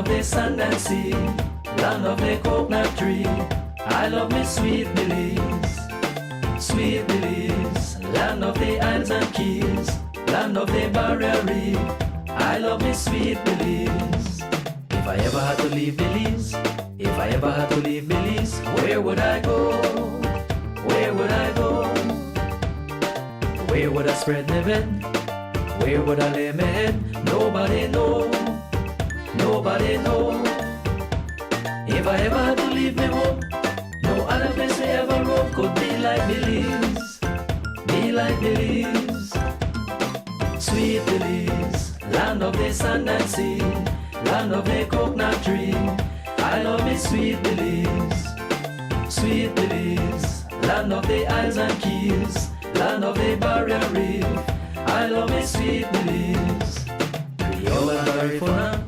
of the sand and sea, land of the coconut tree. I love me sweet Belize, sweet Belize, land of the isles and keys, land of the barrier reef. I love me sweet Belize. If I ever had to leave Belize, if I ever had to leave Belize, where would I go? Where would I go? Where would I spread my bed? Where would I lay my head? Nobody know, nobody know. If I ever had to leave me home, no other place I ever roam could be like Belize, be like Belize. Sweet Belize, land of the sand and sea, land of the coconut tree. I love me sweet Belize, sweet Belize, land of the isles and keys, land of the barrier reef. I love me sweet Belize. Rio and California.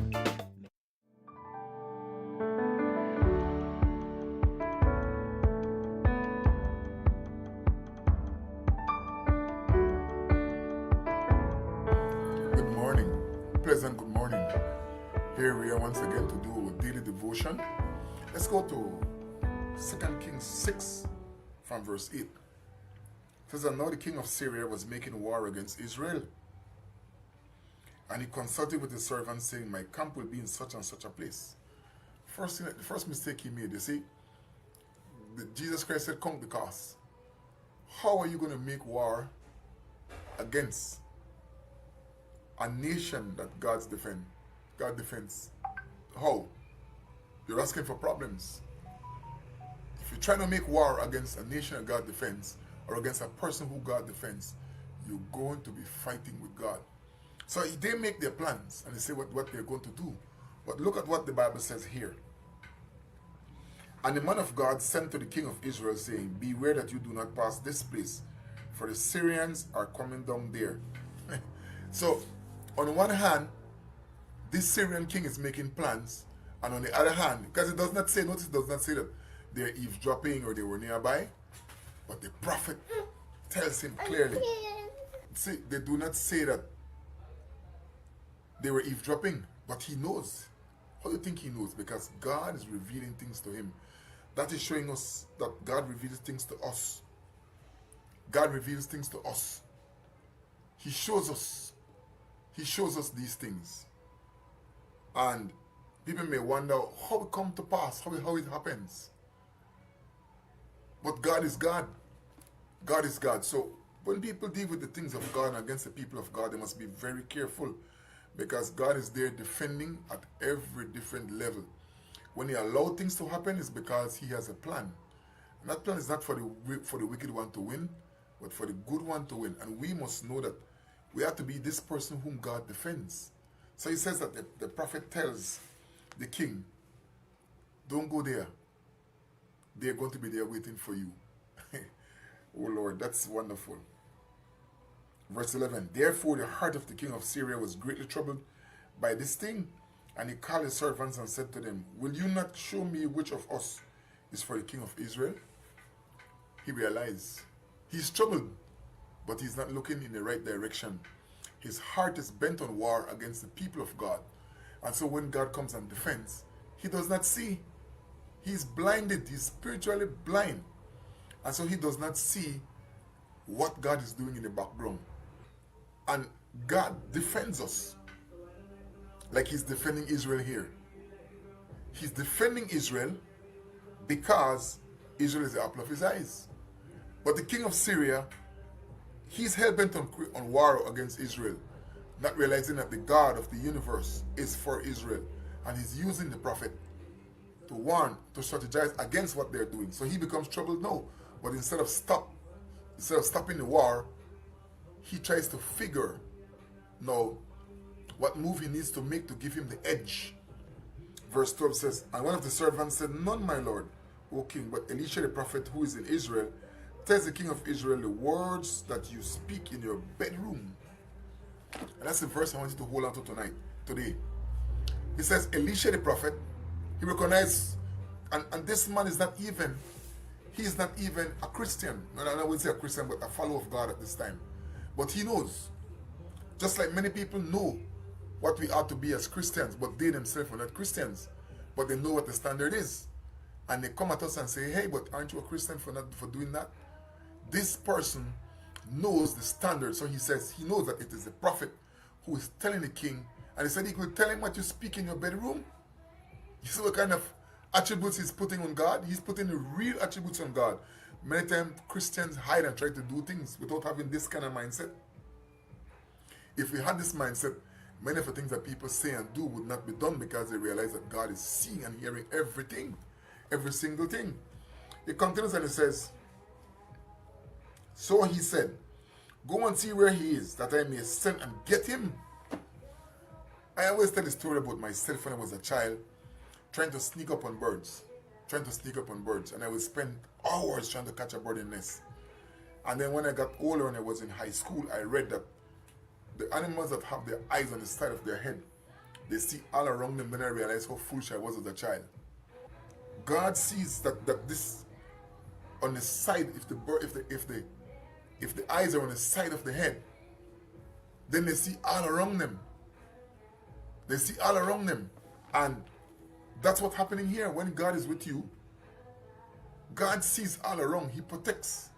Good morning, pleasant good morning. Here we are once again to do our daily devotion. Let's go to 2 Kings 6 from verse 8. It says, and now the king of Syria was making war against Israel. And he consulted with his servants, saying, my camp will be in such and such a place. The first mistake he made, you see, Jesus Christ said, count the cost. How are you going to make war against a nation that God defends? How? You're asking for problems. If you're trying to make war against a nation that God defends, or against a person who God defends, you're going to be fighting with God. So they make their plans and they say what they're going to do. But look at what the Bible says here. And the man of God sent to the king of Israel, saying, beware that you do not pass this place, for the Syrians are coming down there. So, on one hand, this Syrian king is making plans, and on the other hand, because it does not say, notice it does not say that they're eavesdropping or they were nearby, but the prophet tells him clearly. See, they do not say that they were eavesdropping, but he knows. How do you think he knows? Because God is revealing things to him. That is showing us that God reveals things to us. God reveals things to us. He shows us. He shows us these things. And people may wonder how it comes to pass, how it happens. But God is God. God is God. So when people deal with the things of God and against the people of God, they must be very careful, because God is there defending at every different level. When he allows things to happen, it's because he has a plan. And that plan is not for the wicked one to win, but for the good one to win. And we must know that we have to be this person whom God defends. So he says that the prophet tells the king, don't go there. They're going to be there waiting for you. Oh Lord, that's wonderful. Verse 11, therefore the heart of the king of Syria was greatly troubled by this thing. And he called his servants and said to them, will you not show me which of us is for the king of Israel? He realized he's troubled, but he's not looking in the right direction. His heart is bent on war against the people of God. And so when God comes and defends, he does not see. He's blinded. He's spiritually blind. And so he does not see what God is doing in the background. And God defends us like he's defending Israel here. He's defending Israel because Israel is the apple of his eyes. But the king of Syria, he's hell-bent on war against Israel, not realizing that the God of the universe is for Israel. And he's using the prophet to warn, to strategize against what they're doing. So he becomes troubled now. But instead of stopping the war, he tries to figure now what move he needs to make to give him the edge. Verse 12 says, and one of the servants said, none, my lord, O king, but Elisha the prophet who is in Israel tells the king of Israel the words that you speak in your bedroom. And that's the verse I want you to hold on to today. He says, Elisha the prophet, he recognized, and this man is not even, he is not even a Christian. No, I wouldn't say a Christian, but a follower of God at this time. But he knows, just like many people know what we ought to be as Christians, but they themselves are not Christians. But they know what the standard is. And they come at us and say, hey, but aren't you a Christian for doing that? This person knows the standard. So he says he knows that it is the prophet who is telling the king. And he said he could tell him what you speak in your bedroom. You see what kind of attributes he's putting on God? He's putting the real attributes on God. Many times Christians hide and try to do things without having this kind of mindset. If we had this mindset, many of the things that people say and do would not be done because they realize that God is seeing and hearing everything, every single thing. He continues and he says, so he said, go and see where he is, that I may send and get him. I always tell the story about myself when I was a child, trying to sneak up on birds. And I would spend hours trying to catch a bird in nest. And then when I got older and I was in high school, I read that the animals that have their eyes on the side of their head, they see all around them. Then I realized how foolish I was as a child. God sees that this on the side, if the eyes are on the side of the head, then they see all around them. They see all around them. And that's what's happening here. When God is with you, God sees all around. He protects.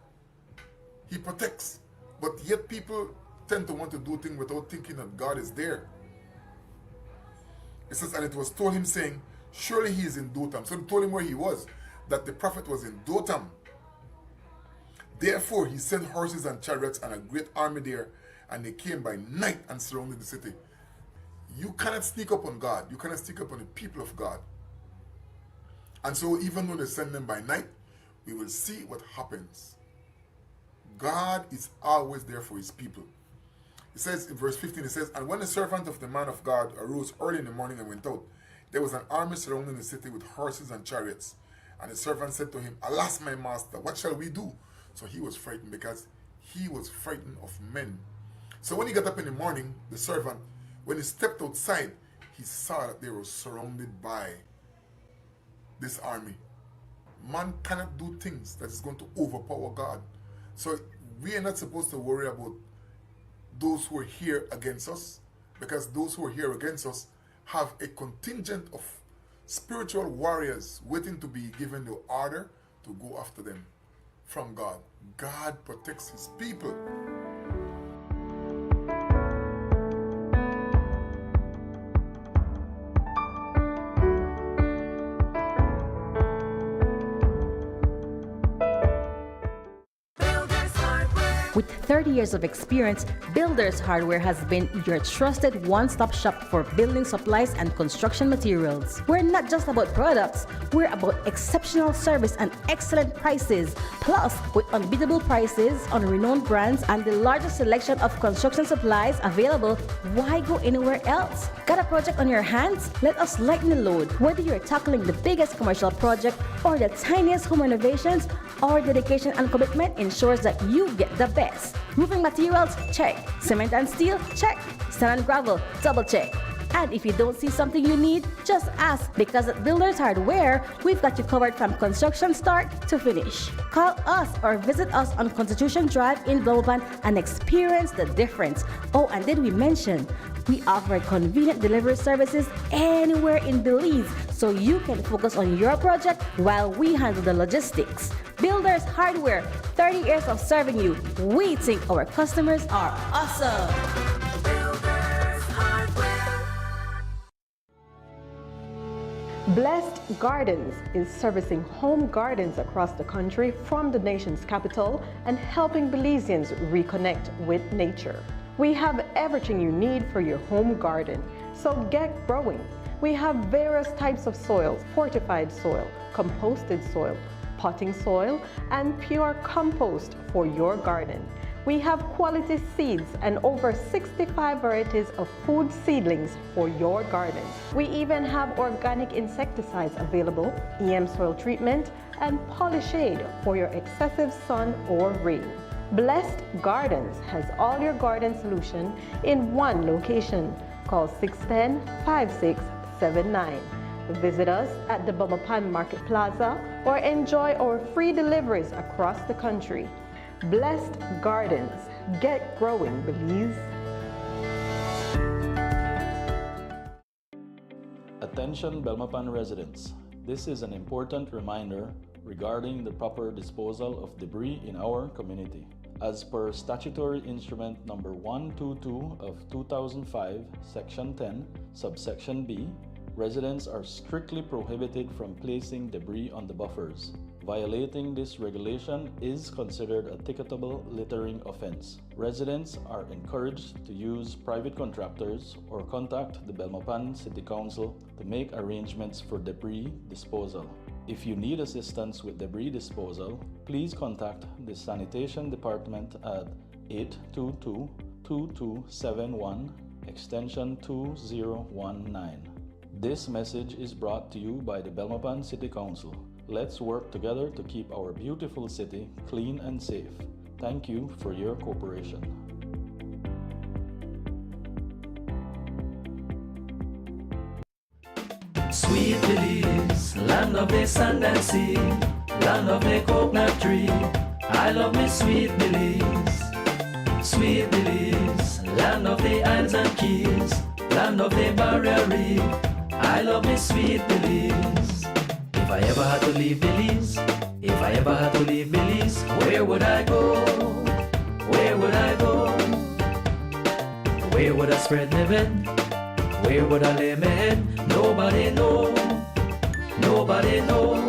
He protects. But yet people tend to want to do things without thinking that God is there. It says, and it was told him, saying, surely he is in Dotam. So he told him where he was, that the prophet was in Dotam. Therefore he sent horses and chariots and a great army there, and they came by night and surrounded the city. You cannot sneak up on God. You cannot sneak up on the people of God. And so even though they send them by night, we will see what happens. God is always there for his people. It says in verse 15, it says, and when the servant of the man of God arose early in the morning and went out, there was an army surrounding the city with horses and chariots. And the servant said to him, alas, my master, what shall we do? So he was frightened because he was frightened of men. So when he got up in the morning, the servant, when he stepped outside, he saw that they were surrounded by this army. Man cannot do things that is going to overpower God. So we are not supposed to worry about those who are here against us, because those who are here against us have a contingent of spiritual warriors waiting to be given the order to go after them from God. God protects his people. With 30 years of experience, Builders Hardware has been your trusted one-stop shop for building supplies and construction materials. We're not just about products, we're about exceptional service and excellent prices. Plus, with unbeatable prices on renowned brands and the largest selection of construction supplies available, why go anywhere else? Got a project on your hands? Let us lighten the load. Whether you're tackling the biggest commercial project or the tiniest home renovations, our dedication and commitment ensures that you get the best. Roofing materials? Check. Cement and steel? Check. Sand and gravel? Double check. And if you don't see something you need, just ask, because at Builders Hardware, we've got you covered from construction start to finish. Call us or visit us on Constitution Drive in Bloban and experience the difference. Oh, and did we mention, we offer convenient delivery services anywhere in Belize, so you can focus on your project while we handle the logistics. Builders Hardware, 30 years of serving you. We think our customers are awesome. Blessed Gardens is servicing home gardens across the country from the nation's capital and helping Belizeans reconnect with nature. We have everything you need for your home garden, so get growing. We have various types of soils: fortified soil, composted soil, potting soil, and pure compost for your garden. We have quality seeds and over 65 varieties of food seedlings for your garden. We even have organic insecticides available, EM soil treatment, and Polyshade for your excessive sun or rain. Blessed Gardens has all your garden solution in one location. Call 610-5679. Visit us at the Bumapan Market Plaza or enjoy our free deliveries across the country. Blessed Gardens. Get growing, Belize. Attention Belmopan residents, this is an important reminder regarding the proper disposal of debris in our community. As per Statutory Instrument Number 122 of 2005, Section 10, Subsection B, residents are strictly prohibited from placing debris on the buffers. Violating this regulation is considered a ticketable littering offense. Residents are encouraged to use private contractors or contact the Belmopan City Council to make arrangements for debris disposal. If you need assistance with debris disposal, please contact the Sanitation Department at 822-2271, extension 2019. This message is brought to you by the Belmopan City Council. Let's work together to keep our beautiful city clean and safe. Thank you for your cooperation. Sweet Belize, land of the sand and sea, land of the coconut tree. I love me Sweet Belize. Sweet Belize, land of the islands and keys, land of the barrier reef. I love me Sweet Belize. If I ever had to leave Belize, if I ever had to leave Belize, where would I go? Where would I go? Where would I spread my bed? Where would I lay my head? Nobody know. Nobody know.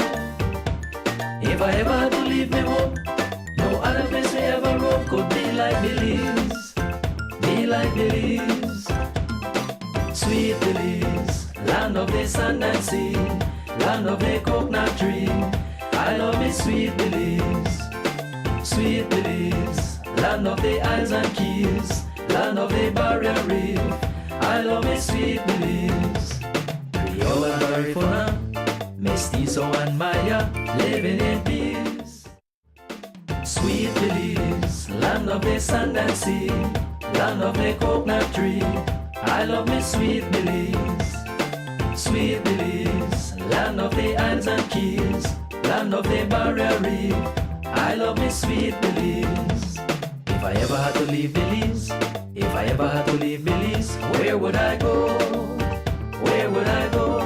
If I ever had to leave me home, no other place me ever roam could be like Belize. Be like Belize. Sweet Belize, land of the sand and sea, land of the coconut tree. I love me Sweet Belize. Sweet Belize, land of the islands and keys, land of the barrier reef. I love me Sweet Belize. Creole and Garifuna, Mestizo and Maya, living in peace. Sweet Belize, land of the sand and sea, land of the coconut tree. I love me Sweet Belize. Sweet Belize, land of the islands and keys, land of the barrier reef. I love me Sweet Belize. If I ever had to leave Belize, if I ever had to leave Belize, where would I go? Where would I go?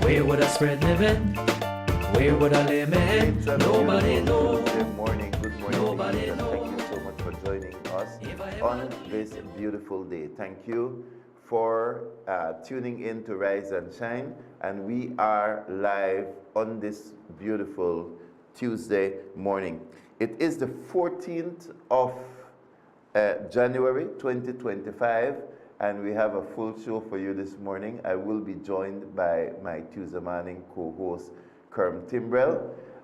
Where would I spread my bed? Where would I lay my head? Nobody knows. Good morning, Nobody ladies, and knows. thank you so much for joining us If I ever on had to this beautiful day. Thank you for tuning in to Rise and Shine, and we are live on this beautiful Tuesday morning. It is the 14th of January 2025, and we have a full show for you this morning. I will be joined by my Tuesday morning co-host Kerm Timbrell.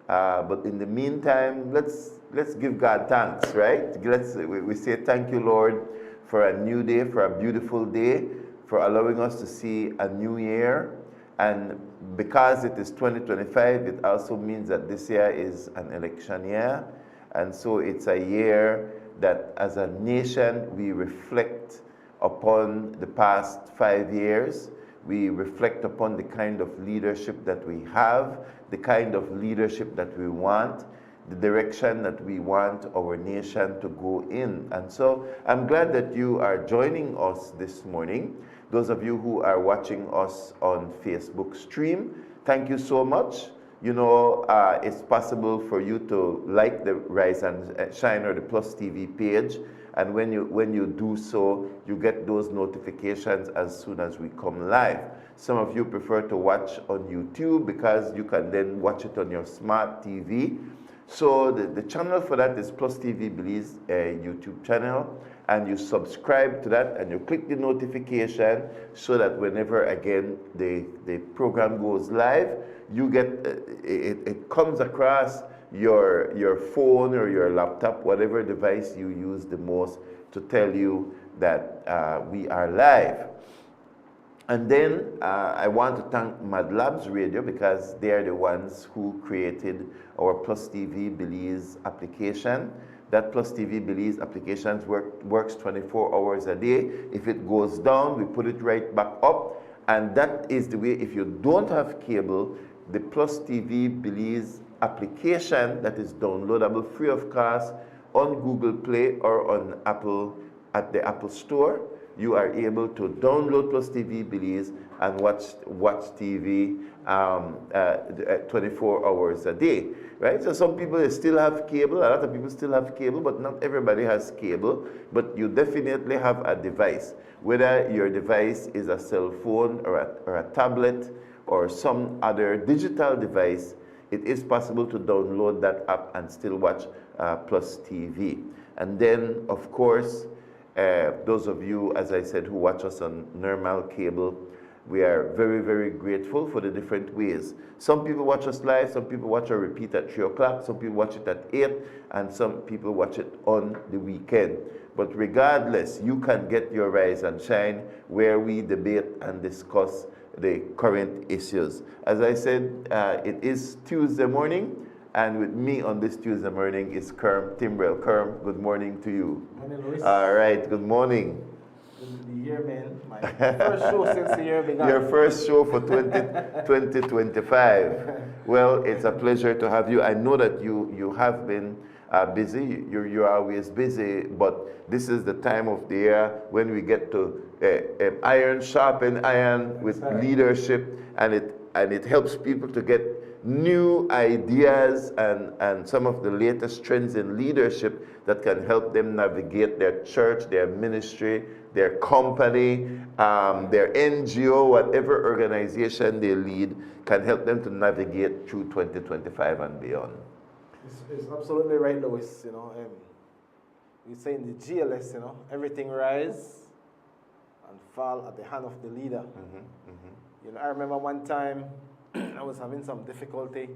But in the meantime, let's give God thanks, right? We say thank you, Lord, for a new day, for a beautiful day, for allowing us to see a new year. And because it is 2025, it also means that this year is an election year. And so it's a year that as a nation, we reflect upon the past 5 years. We reflect upon the kind of leadership that we have, the kind of leadership that we want, the direction that we want our nation to go in. And so I'm glad that you are joining us this morning. Those of you who are watching us on Facebook stream, thank you so much. You know, it's possible for you to like the Rise and Shine or the PlusTV page. And when you do so, you get those notifications as soon as we come live. Some of you prefer to watch on YouTube because you can then watch it on your smart TV. So the channel for that is PlusTV Belize YouTube channel, and you subscribe to that and you click the notification so that whenever again the program goes live, you get it comes across your phone or your laptop, whatever device you use the most, to tell you that we are live. And then I want to thank Mad Labs Radio because they are the ones who created our PlusTV Belize application. That PlusTV Belize application works 24 hours a day. If it goes down, we put it right back up. And that is the way, if you don't have cable, the PlusTV Belize application that is downloadable free of cost on Google Play or on Apple at the Apple Store. you are able to download PlusTV Belize and watch TV 24 hours a day, right? So some people they still have cable, a lot of people still have cable, but not everybody has cable, but you definitely have a device. Whether your device is a cell phone or a tablet or some other digital device, it is possible to download that app and still watch PlusTV. And then, of course, those of you, as I said, who watch us on normal cable, we are very, very grateful for the different ways. Some people watch us live, some people watch a repeat at 3 o'clock, some people watch it at 8, and some people watch it on the weekend. But regardless, you can get your Rise and Shine where we debate and discuss the current issues. As I said, it is Tuesday morning, and with me on this Tuesday morning is Kerm Timbrell. Kerm, good morning to you. Morning, Louis. All right, good morning. The year, man. My first show since the year began. Your first show for 2025. Well, it's a pleasure to have you. I know that you have been busy. You're always busy, but this is the time of the year when we get to iron sharpen iron with leadership, and it helps people to get new ideas and some of the latest trends in leadership that can help them navigate their church, their ministry, their company, their NGO, whatever organization they lead, can help them to navigate through 2025 and beyond. It's absolutely right, Louis. You know, we say in the GLS, you know, everything rise and fall at the hand of the leader. You know, I remember one time I was having some difficulty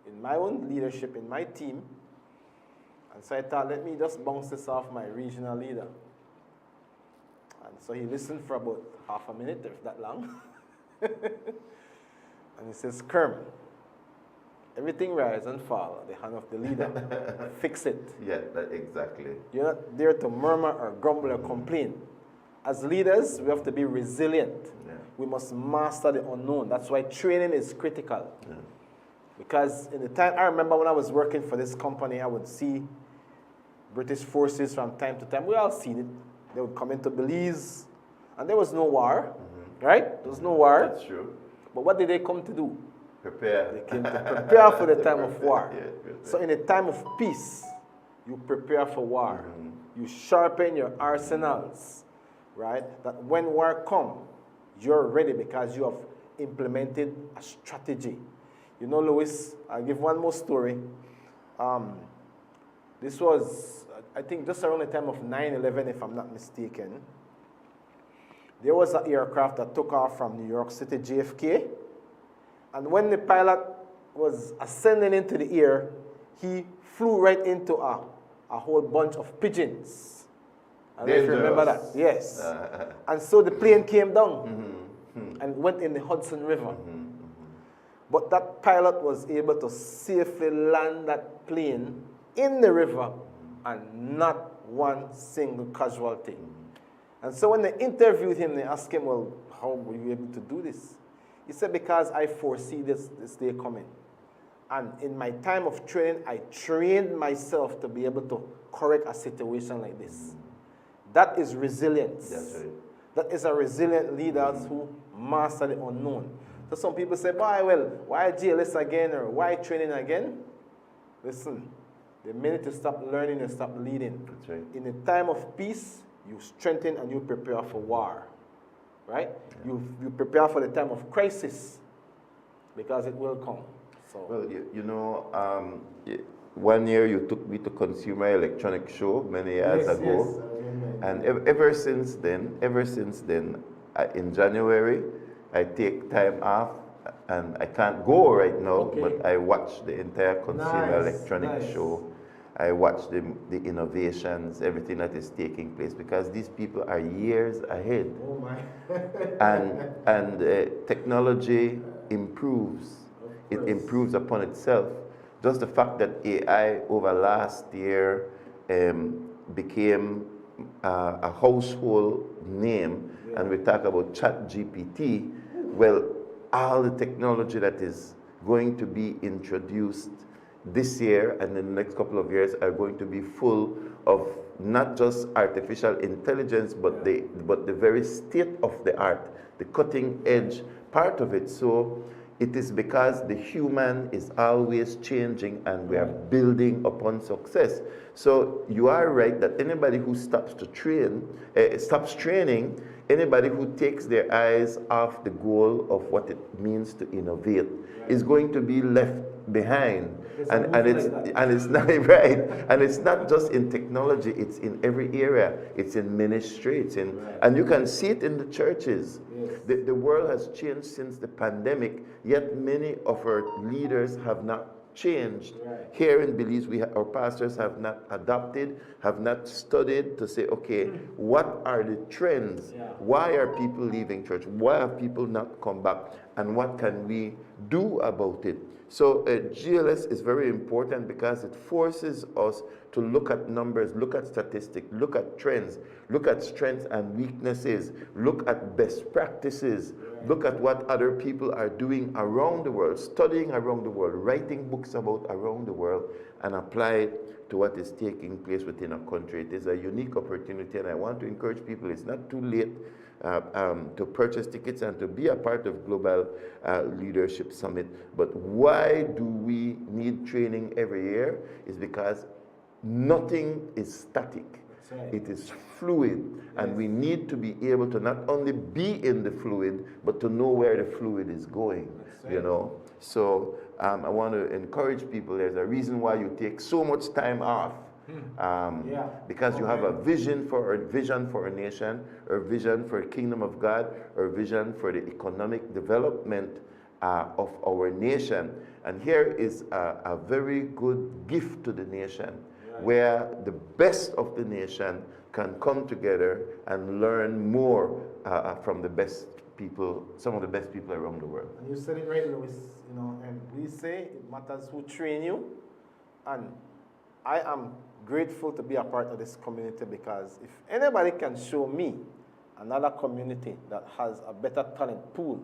in my own leadership in my team, and so I thought, let me just bounce this off my regional leader. And so he listened for about half a minute, if that long. And he says, Kerm, everything rise and fall at the hand of the leader. Fix it. Yeah, exactly. You're not there to murmur or grumble or complain. As leaders, we have to be resilient. Yeah. We must master the unknown. That's why training is critical. Yeah. Because in the time, I remember when I was working for this company, I would see British forces from time to time. We all seen it. They would come into Belize, and there was no war, right? There was no war. That's true. But what did they come to do? Prepare. They came to prepare for the time of war. Yeah, so in a time of peace, you prepare for war. You sharpen your arsenals, right? That when war comes, you're ready because you have implemented a strategy. You know, Louis, I'll give one more story. This was, I think, just around the time of 9/11, if I'm not mistaken. There was an aircraft that took off from New York City, JFK. And when the pilot was ascending into the air, he flew right into a whole bunch of pigeons. I don't know if you remember that. Yes. And so the plane came down and went in the Hudson River. But that pilot was able to safely land that plane in the river and not one single casualty. And so when they interviewed him, they asked him, well, how were you able to do this? He said, because I foresee this day coming. And in my time of training, I trained myself to be able to correct a situation like this. That is resilience. That's right. That is a resilient leader who master the unknown. So some people say, why GLS again, or why training again? Listen, the minute you stop learning, you stop leading. That's right. In a time of peace, you strengthen and you prepare for war. Right? Yeah. You prepare for the time of crisis because it will come. So. Well, you know, one year you took me to Consumer Electronics Show many years ago. And ever since then, in January, I take time off, and I can't go right now, but I watch the entire Consumer Electronics Show. I watch the innovations, everything that is taking place, because these people are years ahead. Oh my. and technology improves. It improves upon itself. Just the fact that AI over last year became a household name, and we talk about ChatGPT, well, all the technology that is going to be introduced this year and in the next couple of years are going to be full of not just artificial intelligence, but the very state of the art, the cutting edge part of it. So it is because the human is always changing and we are building upon success. So you are right that anybody who stops training, anybody who takes their eyes off the goal of what it means to innovate is going to be left behind. And it's not right. And it's not just in technology, it's in every area. It's in ministry, and you can see it in the churches. The world has changed since the pandemic, yet many of our leaders have not changed. Here in Belize, our pastors have not adopted, have not studied to say, okay, what are the trends? Why are people leaving church? Why have people not come back? And what can we do about it? So GLS is very important because it forces us to look at numbers, look at statistics, look at trends, look at strengths and weaknesses, look at best practices, look at what other people are doing around the world, studying around the world, writing books about around the world, and apply it to what is taking place within a country. It is a unique opportunity, and I want to encourage people, it's not too late to purchase tickets and to be a part of Global Leadership Summit. But why do we need training every year? Is because nothing is static. It is fluid, and we need to be able to not only be in the fluid, but to know where the fluid is going, you know. So I want to encourage people, there's a reason why you take so much time off. Because you have a vision for a nation, or vision for the kingdom of God, or vision for the economic development of our nation. And here is a very good gift to the nation, where the best of the nation can come together and learn more from the best people, some of the best people around the world. And you said it right, Louis. You know, and we say it matters who train you, and I am grateful to be a part of this community, because if anybody can show me another community that has a better talent pool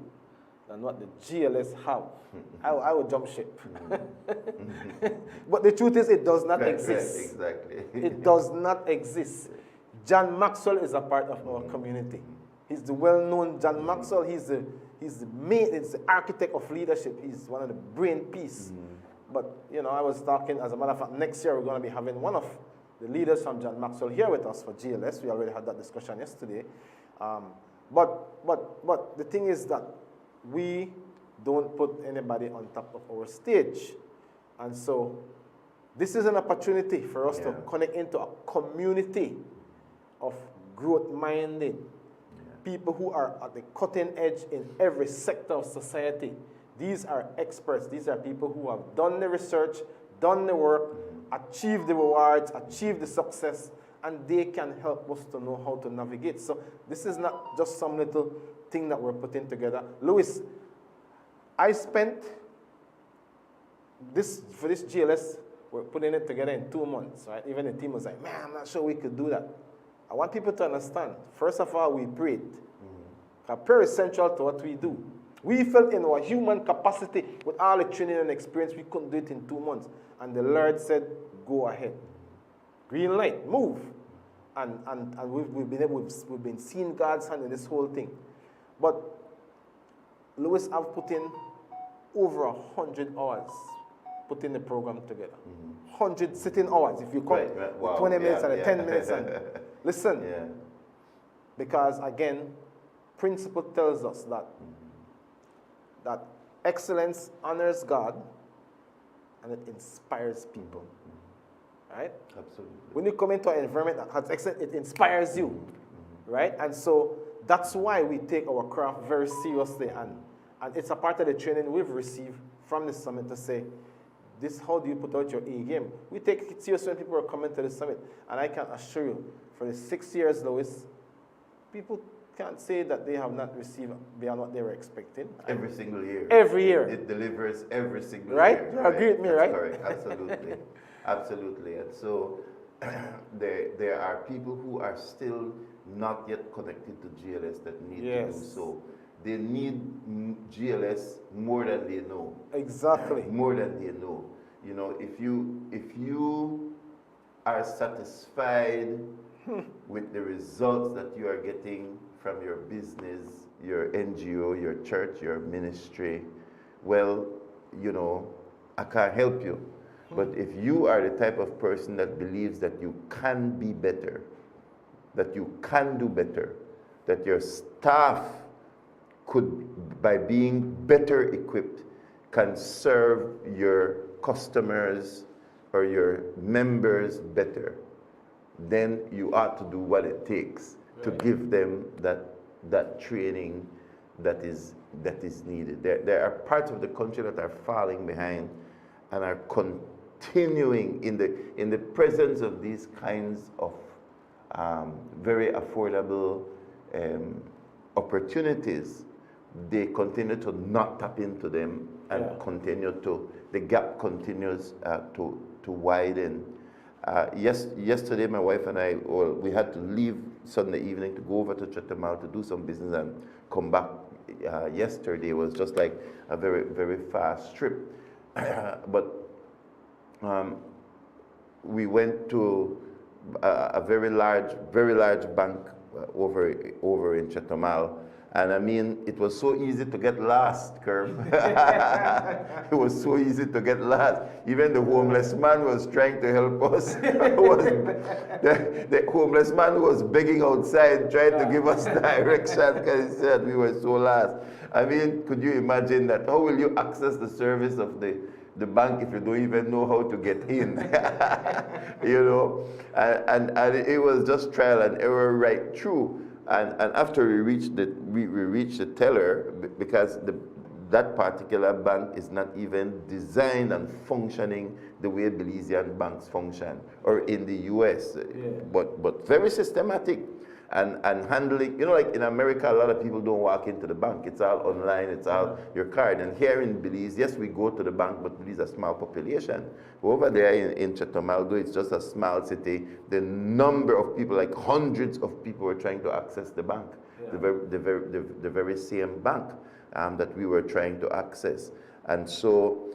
than what the GLS have, I would jump ship. But the truth is, it does not exist. Exactly. It does not exist. John Maxwell is a part of our community. He's the well-known John Maxwell. He's the architect of leadership. He's one of the brain piece. But, you know, I was talking, as a matter of fact, next year we're going to be having one of the leaders from John Maxwell here with us for GLS. We already had that discussion yesterday. But the thing is that we don't put anybody on top of our stage. And so this is an opportunity for us to connect into a community of growth-minded people who are at the cutting edge in every sector of society. These are experts. These are people who have done the research, done the work, achieved the rewards, achieved the success, and they can help us to know how to navigate. So this is not just some little thing that we're putting together. Louis, I spent for this GLS, we're putting it together in 2 months, right? Even the team was like, man, I'm not sure we could do that. I want people to understand, first of all, we prayed. Prayer is central to what we do. We felt in our human capacity, with all the training and experience, we couldn't do it in 2 months. And the Lord said, go ahead. Green light, move. And we've been seeing God's hand in this whole thing. But Louis, I've put in over 100 hours putting the program together. 100 sitting hours, if you count the 20 minutes and the 10 minutes. And listen, because again, principle tells us that excellence honors God and it inspires people. Right? Absolutely. When you come into an environment that has excellence, it inspires you. Right? And so that's why we take our craft very seriously, and it's a part of the training we've received from the summit to say, this, how do you put out your A game? We take it seriously when people are coming to the summit. And I can assure you, for the 6 years, Louis, people can't say that they have not received beyond what they were expecting. Every single year. Every year. It delivers every single right? year. You agree with me, That's right? Correct, absolutely. Absolutely. And so there are people who are still not yet connected to GLS that need to do so. They need GLS more than they know. Exactly. More than they know. You know, if you are satisfied with the results that you are getting from your business, your NGO, your church, your ministry, well, you know, I can't help you. But if you are the type of person that believes that you can be better, that you can do better, that your staff could, by being better equipped, can serve your customers or your members better, then you ought to do what it takes to give them that training that is needed. There are parts of the country that are falling behind and are continuing in the presence of these kinds of very affordable opportunities. They continue to not tap into them and the gap continues to widen. Yesterday, my wife and I, we had to leave Sunday evening to go over to Chetumal to do some business and come back. Yesterday was just like a very, very fast trip. But we went to a very large bank over in Chetumal. And I mean, it was so easy to get lost, Kerm. It was so easy to get lost. Even the homeless man was trying to help us. The homeless man was begging outside, trying to give us direction because he said we were so lost. I mean, could you imagine that? How will you access the service of the bank if you don't even know how to get in? You know? And it was just trial and error right through. And after we reached the teller, because that particular bank is not even designed and functioning the way Belizean banks function, or in the US, but very systematic and handling, you know, like in America, a lot of people don't walk into the bank. It's all online, it's all your card. And here in Belize, yes, we go to the bank, but Belize is a small population. Over there in Chetumal, though it's just a small city, the number of people, like hundreds of people were trying to access the bank, the very same bank that we were trying to access. And so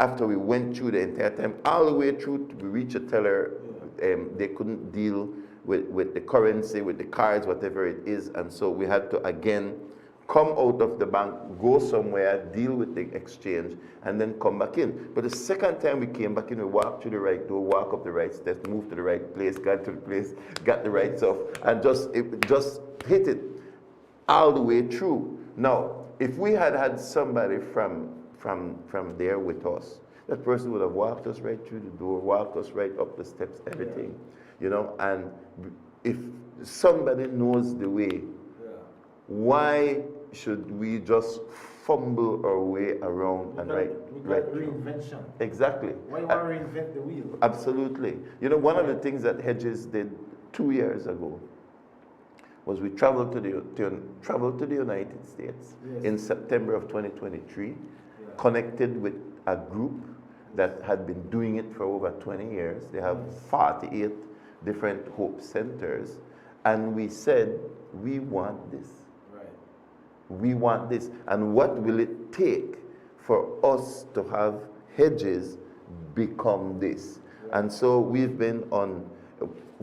after we went through the entire time, all the way through, we reached a teller, they couldn't deal with the currency, with the cards, whatever it is. And so we had to, again, come out of the bank, go somewhere, deal with the exchange, and then come back in. But the second time we came back in, we walked through the right door, walk up the right steps, moved to the right place, got to the place, got the right stuff, and just hit it all the way through. Now, if we had had somebody from there with us, that person would have walked us right through the door, walked us right up the steps, everything. You know, and if somebody knows the way, why should we just fumble our way around and right reinvention? Exactly. Why you want to reinvent the wheel? Absolutely. You know, one of the things that Hedges did 2 years ago was we traveled to the United States in September of 2023, connected with a group that had been doing it for over 20 years. They have 48 different hope centers, and we said, we want this. We want this. And what will it take for us to have Hedges become this? And so we've been on,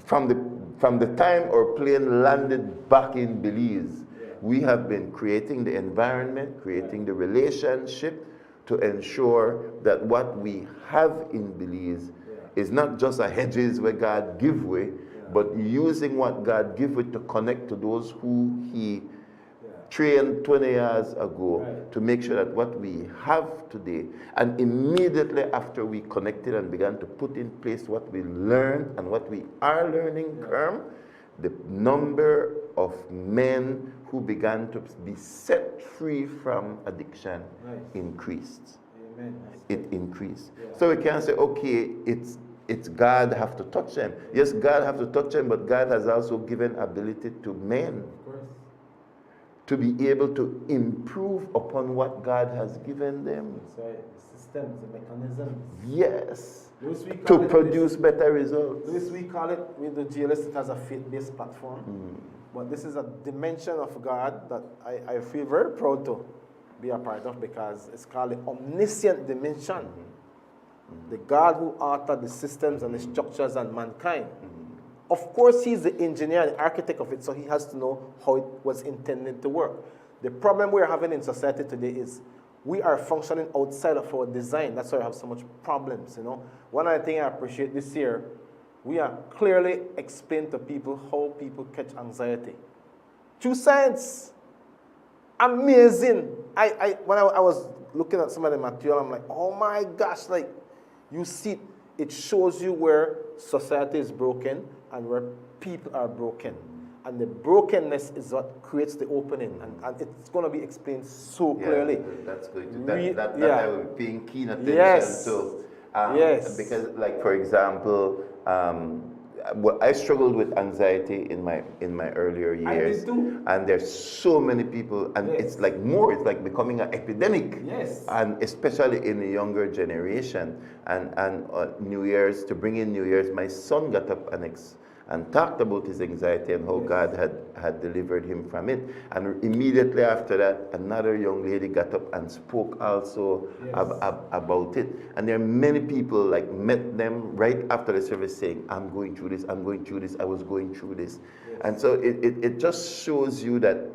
from the time our plane landed back in Belize, we have been creating the environment, creating the relationship to ensure that what we have in Belize is not just a Hedges where God give way, but using what God give way to connect to those who He trained 20 years ago to make sure that what we have today, and immediately after we connected and began to put in place what we learned and what we are learning, the number of men who began to be set free from addiction increased. It increased. So we can't say, okay, it's God have to touch them. Yes, God have to touch them, but God has also given ability to men to be able to improve upon what God has given them. The systems, the mechanisms. Yes. To produce better results. Louis, we call it, with the GLS, it has a faith-based platform. But this is a dimension of God that I feel very proud to be a part of, because it's called the omniscient dimension. the God who authored the systems and the structures and mankind. Of course, he's the engineer and the architect of it, so he has to know how it was intended to work. The problem we're having in society today is we are functioning outside of our design. That's why we have so much problems, you know. One other thing I appreciate this year, we are clearly explained to people how people catch anxiety. Through science. Amazing. When I was looking at some of the material, I'm like, oh my gosh, like, you see, it shows you where society is broken and where people are broken. And the brokenness is what creates the opening. And it's going to be explained so clearly. That's going to, that I will be paying keen attention to. Yes. Because, like, for example, I struggled with anxiety in my earlier years. I did too. And there's so many people, and it's like becoming an epidemic. Yes. And especially in the younger generation. And New Year's, to bring in New Year's, my son got up and talked about his anxiety and how God had delivered him from it. And immediately after that, another young lady got up and spoke also about it. And there are many people, like, met them right after the service saying, I'm going through this, I'm going through this, I was going through this. Yes. And so it just shows you that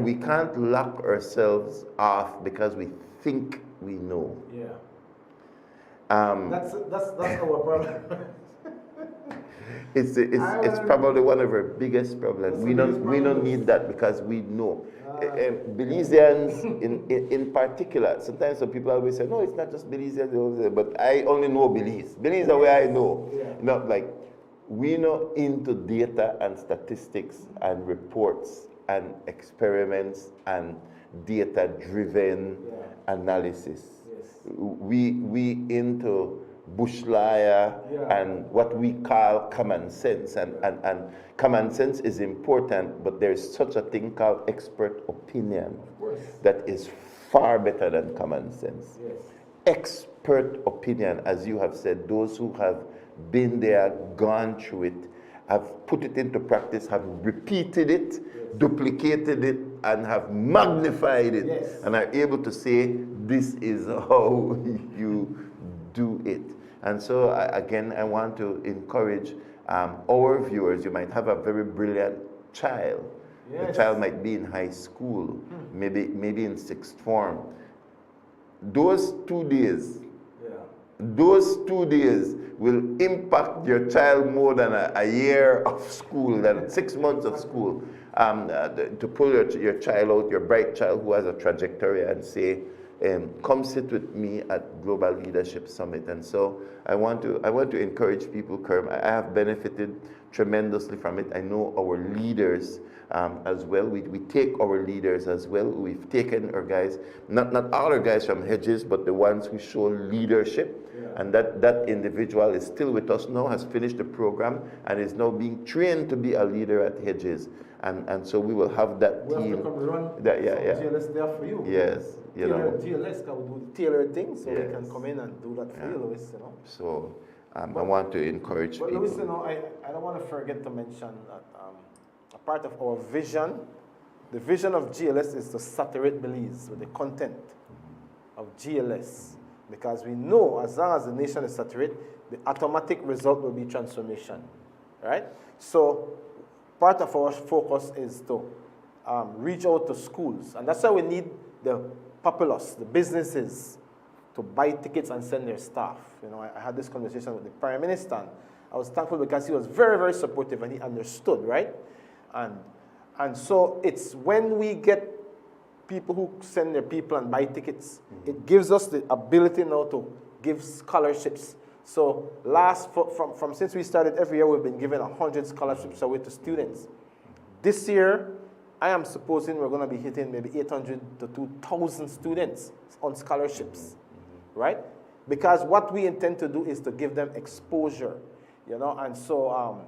we can't lock ourselves off because we think we know. Yeah. That's our problem. It's probably one of our biggest problems. We don't need that because we know. Belizeans in particular, sometimes some people always say, no, it's not just Belizeans, but I only know Belize. Belize is the way I know. Yeah. Not like, we know into data and statistics and reports and experiments and data-driven analysis. Yes. We into bushliar and what we call common sense. And common sense is important, but there's such a thing called expert opinion that is far better than common sense. Yes. Expert opinion, as you have said, those who have been there, gone through it, have put it into practice, have repeated it, duplicated it, and have magnified it, and are able to say, this is how you do it. And so, again, I want to encourage our viewers. You might have a very brilliant child. Yes. The child might be in high school, maybe in sixth form. Those 2 days, will impact your child more than a year of school, than 6 months of school. To pull your child out, your bright child who has a trajectory, and say, come sit with me at Global Leadership Summit. And so I want to encourage people, Kerm. I have benefited tremendously from it. I know our leaders as well. We take our leaders as well. We've taken our guys, not all our guys from Hedges, but the ones who show leadership. And that individual is still with us now, has finished the program, and is now being trained to be a leader at Hedges. And so we will have that team. Have to come run GLS there for you. Yes. GLS can do tailored things, so we can come in and do that for you, Louis. You know. So I want to encourage people. Louis, you know, I don't want to forget to mention that a part of our vision, the vision of GLS is to saturate Belize with the content of GLS. Because we know as long as the nation is saturated, the automatic result will be transformation, right? So part of our focus is to reach out to schools. And that's why we need the populace, the businesses, to buy tickets and send their staff. You know, I had this conversation with the Prime Minister. And I was thankful because he was very, very supportive and he understood, right? And so it's when we get people who send their people and buy tickets, it gives us the ability now to give scholarships. So from since we started, every year we've been giving 100 scholarships away to students. This year, I am supposing we're going to be hitting maybe 800 to 2,000 students on scholarships, right? Because what we intend to do is to give them exposure, you know, and so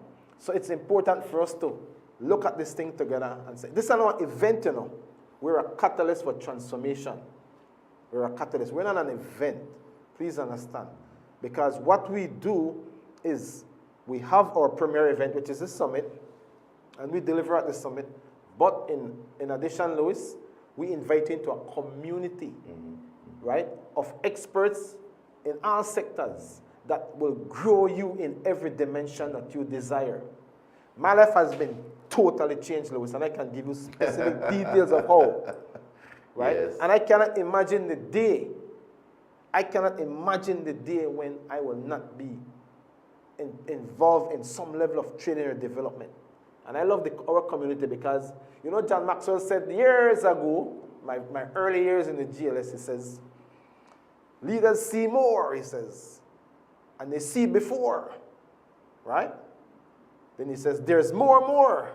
it's important for us to look at this thing together and say, this is not an event, you know. We're a catalyst for transformation. We're a catalyst. We're not an event. Please understand. Because what we do is we have our premier event, which is the summit, and we deliver at the summit. But in addition, Louis, we invite you into a community, right, of experts in all sectors that will grow you in every dimension that you desire. My life has been totally changed, Lewis, and I can give you specific details of how. Right? Yes. And I cannot imagine the day. I cannot imagine the day when I will not be involved in some level of training or development. And I love our community because, you know, John Maxwell said years ago, my early years in the GLS, he says, leaders see more, he says, and they see before, right? Then he says, there's more,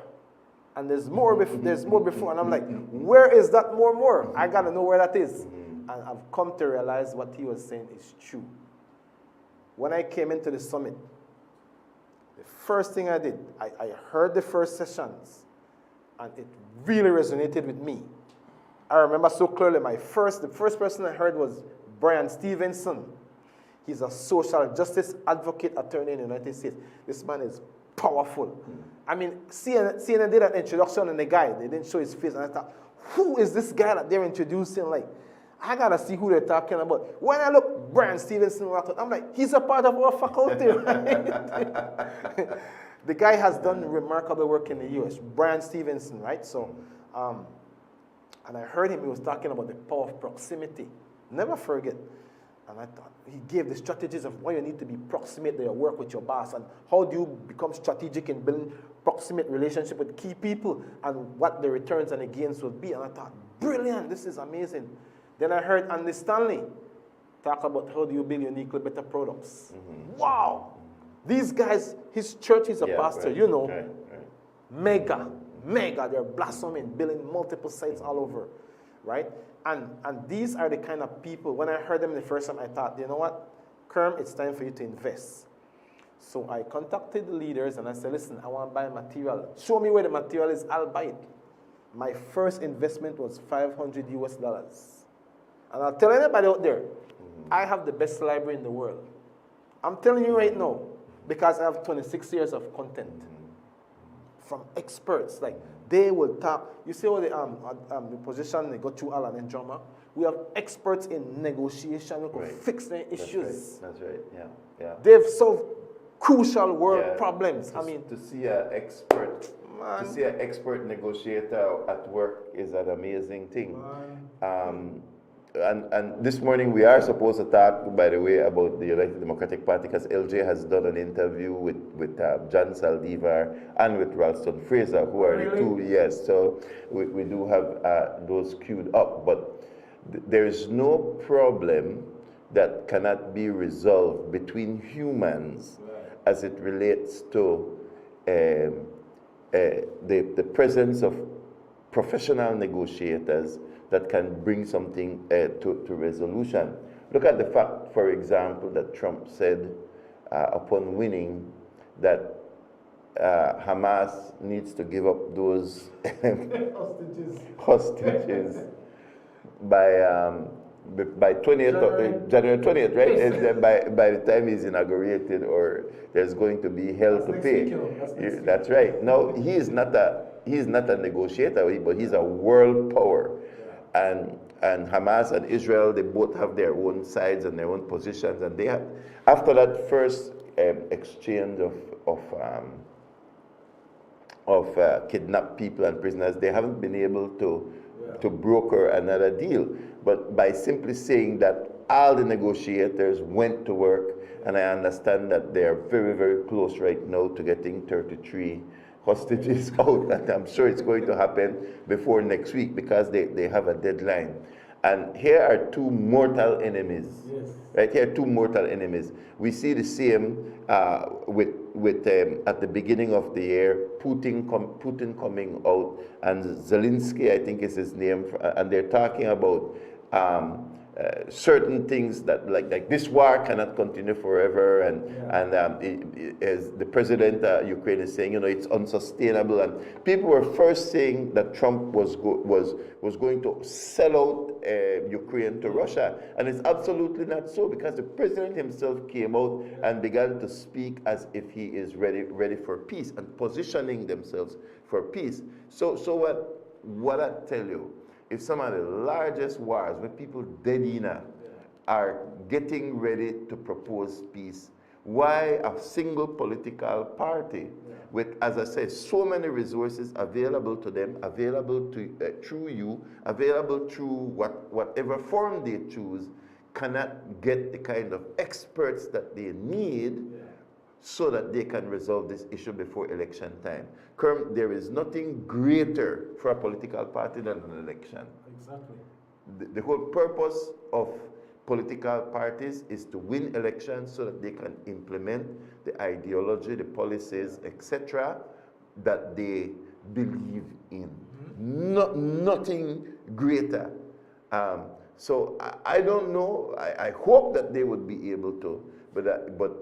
and there's more before. And I'm like, where is that more? I got to know where that is. And I've come to realize what he was saying is true. When I came into the summit, the first thing I did, I heard the first sessions, and it really resonated with me. I remember so clearly the first person I heard was Brian Stevenson. He's a social justice advocate attorney in the United States. This man is powerful. I mean, CNN did an introduction on the guy. They didn't show his face, and I thought, who is this guy that they're introducing? Like, I gotta see who they're talking about. When I look, Brian Stevenson, I'm like, he's a part of our faculty, right? The guy has done remarkable work in the U.S. Brian Stevenson, right? So, and I heard him. He was talking about the power of proximity. Never forget. And I thought he gave the strategies of why you need to be proximate to your work with your boss, and how do you become strategic in building proximate relationship with key people, and what the returns and the gains will be. And I thought, brilliant, this is amazing. Then I heard Andy Stanley talk about how do you build uniquely better products. Wow! These guys, his church is a pastor, you know, mega, they're blossoming, building multiple sites all over, right? And these are the kind of people, when I heard them the first time, I thought, you know what, Kerm, it's time for you to invest. So I contacted the leaders and I said, listen, I want to buy material. Show me where the material is, I'll buy it. My first investment was $500 US. And I'll tell anybody out there, I have the best library in the world. I'm telling you right now, because I have 26 years of content from experts. Like, they will talk. You see all the position they go through Alan and Drama. We have experts in negotiation who can fix their issues. That's right. Yeah. They've solved crucial world problems. To see an expert negotiator at work is an amazing thing. And this morning we are supposed to talk, by the way, about the United Democratic Party, because LJ has done an interview with John Saldivar and with Ralston Fraser, who are the two, yes. So we do have those queued up, but there's no problem that cannot be resolved between humans as it relates to the presence of professional negotiators that can bring something to resolution. Look at the fact, for example, that Trump said upon winning that Hamas needs to give up those hostages by 20th January 20th, right? And by the time he's inaugurated, or there's going to be hell to pay. That's right. No, he is not a negotiator, but he's a world power. And Hamas and Israel, they both have their own sides and their own positions, and they have, after that first exchange of kidnapped people and prisoners, they haven't been able to broker another deal. But by simply saying that all the negotiators went to work, and I understand that they are very, very close right now to getting 33 hostages out, and I'm sure it's going to happen before next week because they have a deadline. And here are two mortal enemies. Yes. Right here are two mortal enemies. We see the same with at the beginning of the year, Putin coming out, and Zelensky, I think is his name, and they're talking about certain things that like this war cannot continue forever, and as the president of Ukraine is saying, it's unsustainable, and people were first saying that Trump was going to sell out Ukraine to Russia, and it's absolutely not so, because the president himself came out and began to speak as if he is ready for peace and positioning themselves for peace. So what I tell you, if some of the largest wars where people dead in are getting ready to propose peace. Why a single political party with, as I say, so many resources available to them, available to through you, available through whatever form they choose, cannot get the kind of experts that they need so that they can resolve this issue before election time. There is nothing greater for a political party than an election. Exactly. The whole purpose of political parties is to win elections so that they can implement the ideology, the policies, etc., that they believe in. Nothing greater. So I don't know. I hope that they would be able to, but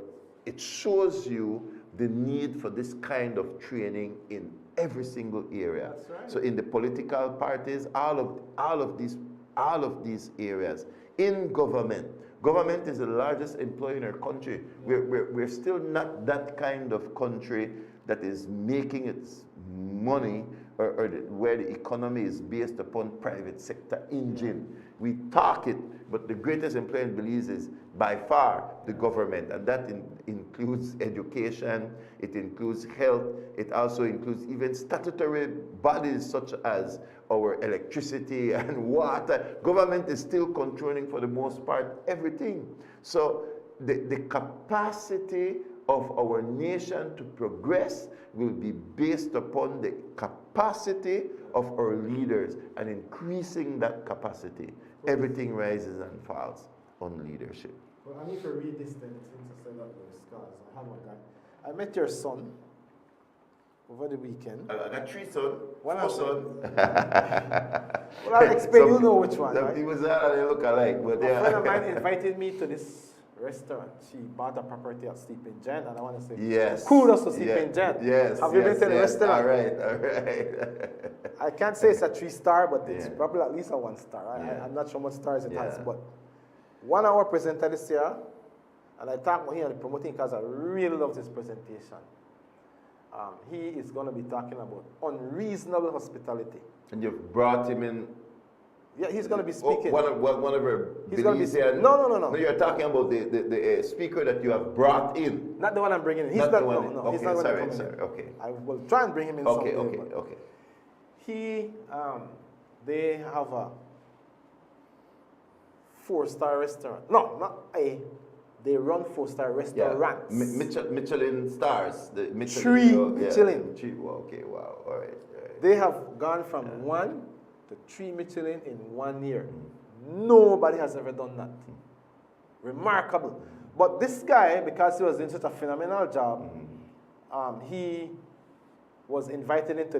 it shows you the need for this kind of training in every single area. That's right. So in the political parties, all of these areas. In government is the largest employer in our country. We're still not that kind of country that is making its money or where the economy is based upon private sector engine. We talk it, but the greatest employer in Belize is by far the government, and that includes education, it includes health, it also includes even statutory bodies such as our electricity and water. Government is still controlling, for the most part, everything. So the capacity of our nation to progress will be based upon the capacity of our leaders, and increasing that capacity. Everything rises and falls on leadership. Well, I need to read this then, since I said that with scars. I have one guy. I met your son over the weekend. I got 3 sons. One 4 of sons. Well, I'll explain. You know which one, right? He was they look alike, but A friend of mine invited me to this restaurant. She bought a property at Sleeping Giant, and I want to say, yes, kudos to Sleeping Giant. Yes. Have you been to the restaurant? All right. I can't say it's a 3-star, but it's probably at least a 1-star. I'm not sure how much stars it has, Yeah. but 1 hour presenter this year, and I talked with him and promoting because I really love this presentation. He is going to be talking about unreasonable hospitality. And you've brought him in. Yeah, he's going to be speaking. One of our He's going to be Belizean. No. You're talking about the speaker that you have brought in. Not the one I'm bringing in. He's Not not. the one. No, Okay, he's not going to come sorry. in. Okay. I will try and bring him in. Okay. someday, but He, they have a 4-star restaurant. No, not a. They run 4-star restaurants. Michelin stars. The Michelin, 3 oh, Michelin. 3. Okay. Wow. All right. They have gone from 1 to 3 Michelin in 1 year. Nobody has ever done that. Remarkable. But this guy, because he was doing such a phenomenal job, he was invited into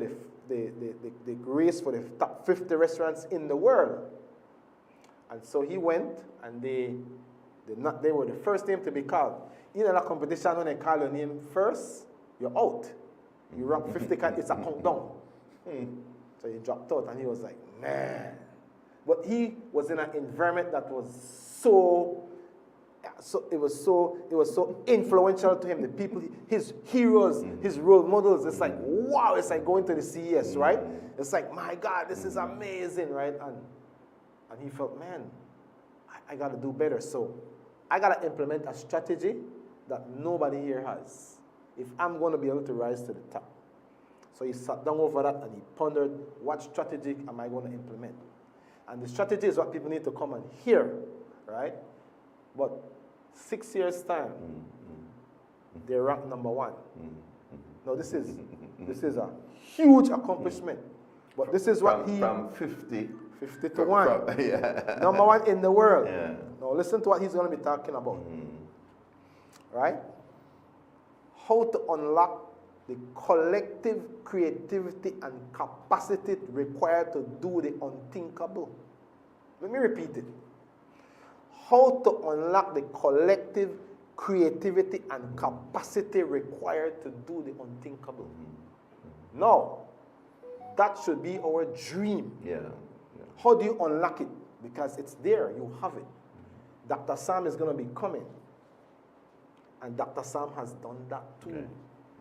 the race for the top 50 restaurants in the world. And so he went, and they were the first name to be called. In a competition, when they call your name first, you're out. You rank 50, it's a countdown. So he dropped out, and he was like, man. But he was in an environment that was it was so influential to him. The people, his heroes, his role models. It's like, wow, it's like going to the CES, right? It's like, my God, this is amazing, right? And he felt, man, I got to do better. So I got to implement a strategy that nobody here has if I'm going to be able to rise to the top. So he sat down over that and he pondered, what strategy am I going to implement? And the strategy is what people need to come and hear, right? But 6 years' time, they're ranked number 1. Now this is a huge accomplishment. But this is what from 50 to 1. Number 1 in the world. Yeah. Now listen to what he's going to be talking about. Right? How to unlock the collective creativity and capacity required to do the unthinkable. Let me repeat it. How to unlock the collective creativity and capacity required to do the unthinkable. Now, that should be our dream. Yeah. How do you unlock it? Because it's there, you have it. Dr. Sam is going to be coming. And Dr. Sam has done that too.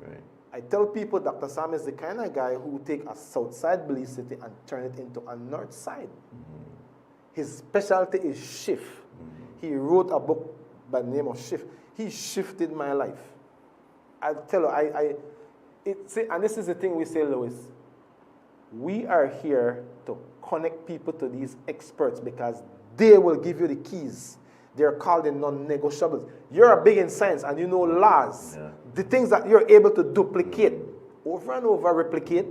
Right. I tell people Dr. Sam is the kind of guy who will take a south side Belize City and turn it into a north side. His specialty is shift. He wrote a book by the name of Shift. He shifted my life. I tell you, and this is the thing we say, Louis. We are here to connect people to these experts because they will give you the keys. They're called the non-negotiables. You're big in science and you know laws. Yeah. The things that you're able to duplicate over and over, replicate,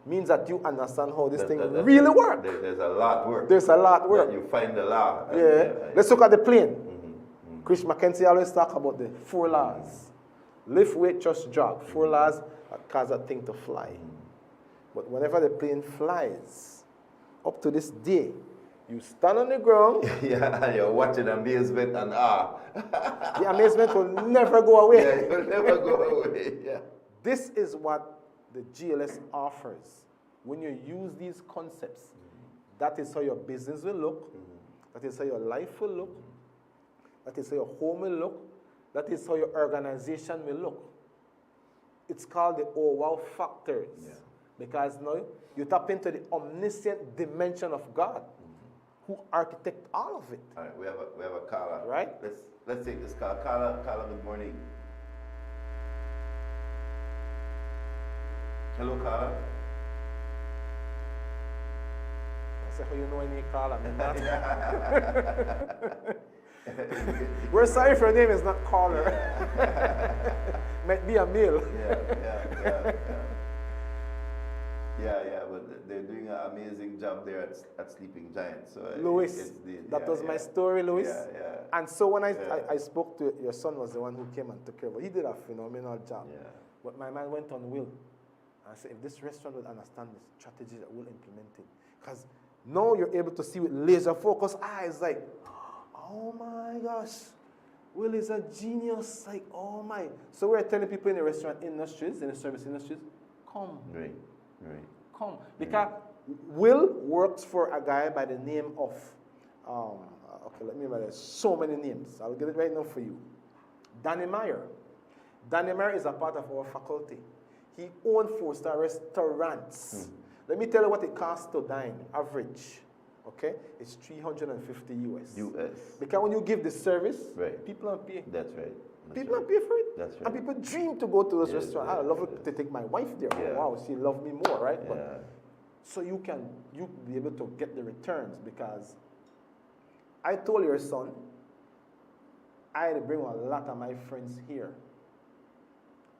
means that you understand how this thing really works. There's a lot work. There's a lot work. You find the law. Yeah. Let's look at the plane. Chris McKenzie always talk about the 4 laws. Lift weight, just jog. 4 laws that cause that thing to fly. But whenever the plane flies, up to this day, you stand on the ground. Yeah, you're watching amazement and awe. The amazement will never go away. Yeah, it will never go away. Yeah. This is what the GLS offers. When you use these concepts, that is how your business will look. That is how your life will look. That is how your home will look. That is how your organization will look. It's called the oh wow factors. Yeah. Because now you tap into the omniscient dimension of God, who architect all of it. All right, we have a caller. Right? Let's take this call. Caller, good morning. Hello, caller. I say, how you know when you call? I mean that. We're sorry if your name is not caller. Might be a male. Yeah, but they're doing an amazing job there at Sleeping Giant. So Louis, that was my story, Louis. Yeah. And so when I spoke to your son, was the one who came and took care of it. He did a phenomenal job. Yeah. But my man went on Will and said, if this restaurant would understand the strategy that we'll implement it, because now you're able to see with laser focus eyes, like, oh my gosh, Will is a genius. Like, oh my. So we're telling people in the restaurant industries, in the service industries, come. Right. Come. Because Will works for a guy by the name of, okay, let me remember, there's so many names. I'll get it right now for you. Danny Meyer. Danny Meyer is a part of our faculty. He owns 4-star restaurants. Let me tell you what it costs to dine, average. Okay? It's $350 US. Because when you give the service, people don't pay. That's right. People don't pay for it. That's right. And people dream to go to those restaurants. I love to take my wife there. Yeah. Oh, wow, she loved me more, right? But, so you be able to get the returns, because I told your son, I had to bring a lot of my friends here.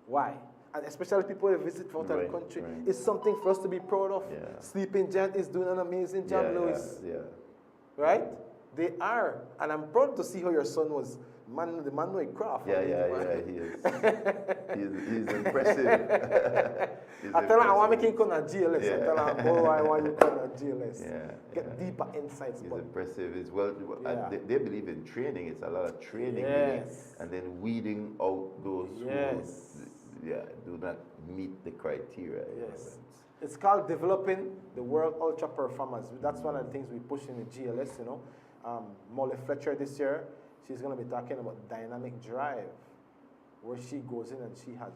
Why? And especially people that visit from outside the country. Right. It's something for us to be proud of. Yeah. Sleeping Giant is doing an amazing job, Louis. Yeah. Right? They are. And I'm proud to see how your son was. The man with craft. Yeah, he is. he's impressive. I tell him I want to make him come to GLS. I tell him, boy, I want you to come to GLS. Get deeper insights. He's impressive. It's they believe in training. It's a lot of training. Yes. And then weeding out those who do not meet the criteria. Yes. It's called developing the world ultra performers. That's one of the things we push in the GLS, you know. Molly Fletcher this year, she's going to be talking about dynamic drive, where she goes in and she has.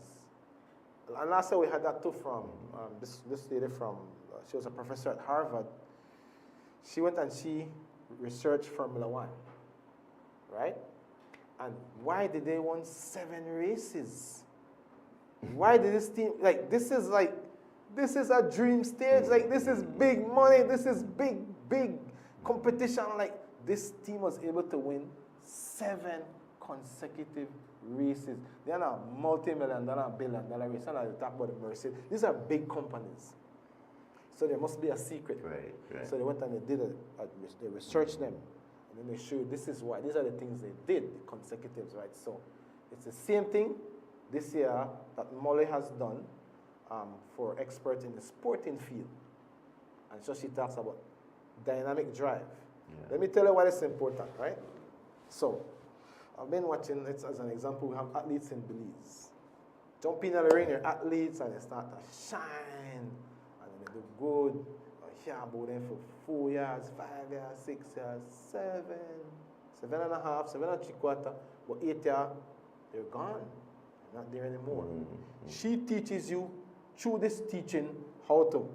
And last year we had that too from this lady from, she was a professor at Harvard. She went and she researched Formula One, right? And why did they won 7 races? Why did this team, this is a dream stage, this is big money, this is big competition, this team was able to win 7 consecutive races. They are not multi-million-dollar, billion-dollar races. And I talk about the Mercedes. These are big companies. So there must be a secret. Right. So they went and they they researched them. And then they showed this is why. These are the things they did, the consecutives, right? So it's the same thing this year that Molly has done for experts in the sporting field. And so she talks about dynamic drive. Yeah. Let me tell you why it's important, right? So, I've been watching, as an example, we have athletes in Belize. Jumping in the rain, you're athletes, and they start to shine, and then they do good. Here, about them for 4 years, 5 years, 6 years, 7.5, 7 and 3/4, but 8 years, they're gone. They're not there anymore. Mm-hmm. She teaches you, through this teaching, how to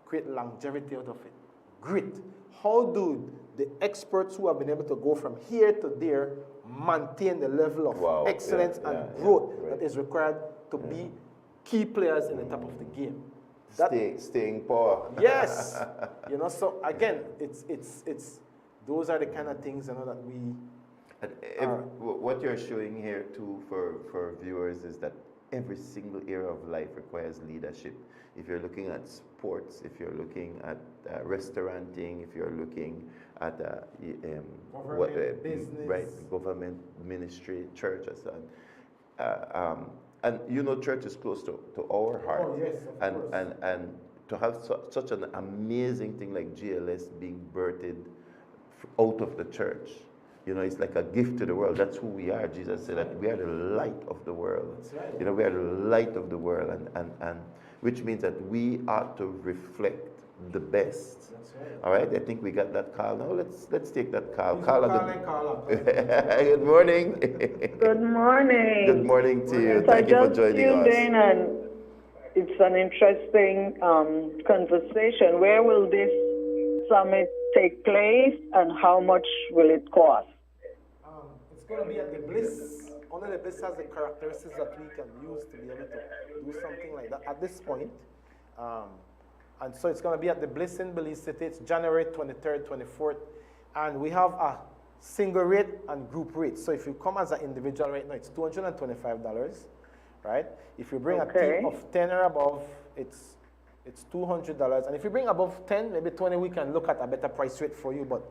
create longevity out of it. Grit. How do the experts who have been able to go from here to there maintain the level of excellence and growth that is required to be key players in the top of the game. Staying power. Yes. You know, so again, it's those are the kind of things, you know, that we what you're showing here too for viewers is that every single area of life requires leadership. If you're looking at sports, if you're looking at restauranting, if you're looking at business, right, government, ministry, church, and you know, church is close to our heart. Oh yes, of course. And to have such an amazing thing like GLS being birthed out of the church. You know, it's like a gift to the world. That's who we are. Jesus said that we are the light of the world. That's right. You know, we are the light of the world, and which means that we ought to reflect the best. That's right. All right, I think we got that call now. Let's take that call. Carla. Good morning. Good morning. Good morning to you. So Thank you for I just joining tuned us. in, and it's an interesting conversation. Where will this summit take place, and how much will it cost? It's going to be at the Bliss. Only the Bliss has the characteristics that we can use to be able to do something like that at this point. And so it's going to be at the Bliss in Belize City. It's January 23rd, 24th. And we have a single rate and group rate. So if you come as an individual right now, it's $225, right? If you bring a team of 10 or above, it's $200. And if you bring above 10, maybe 20, we can look at a better price rate for you. But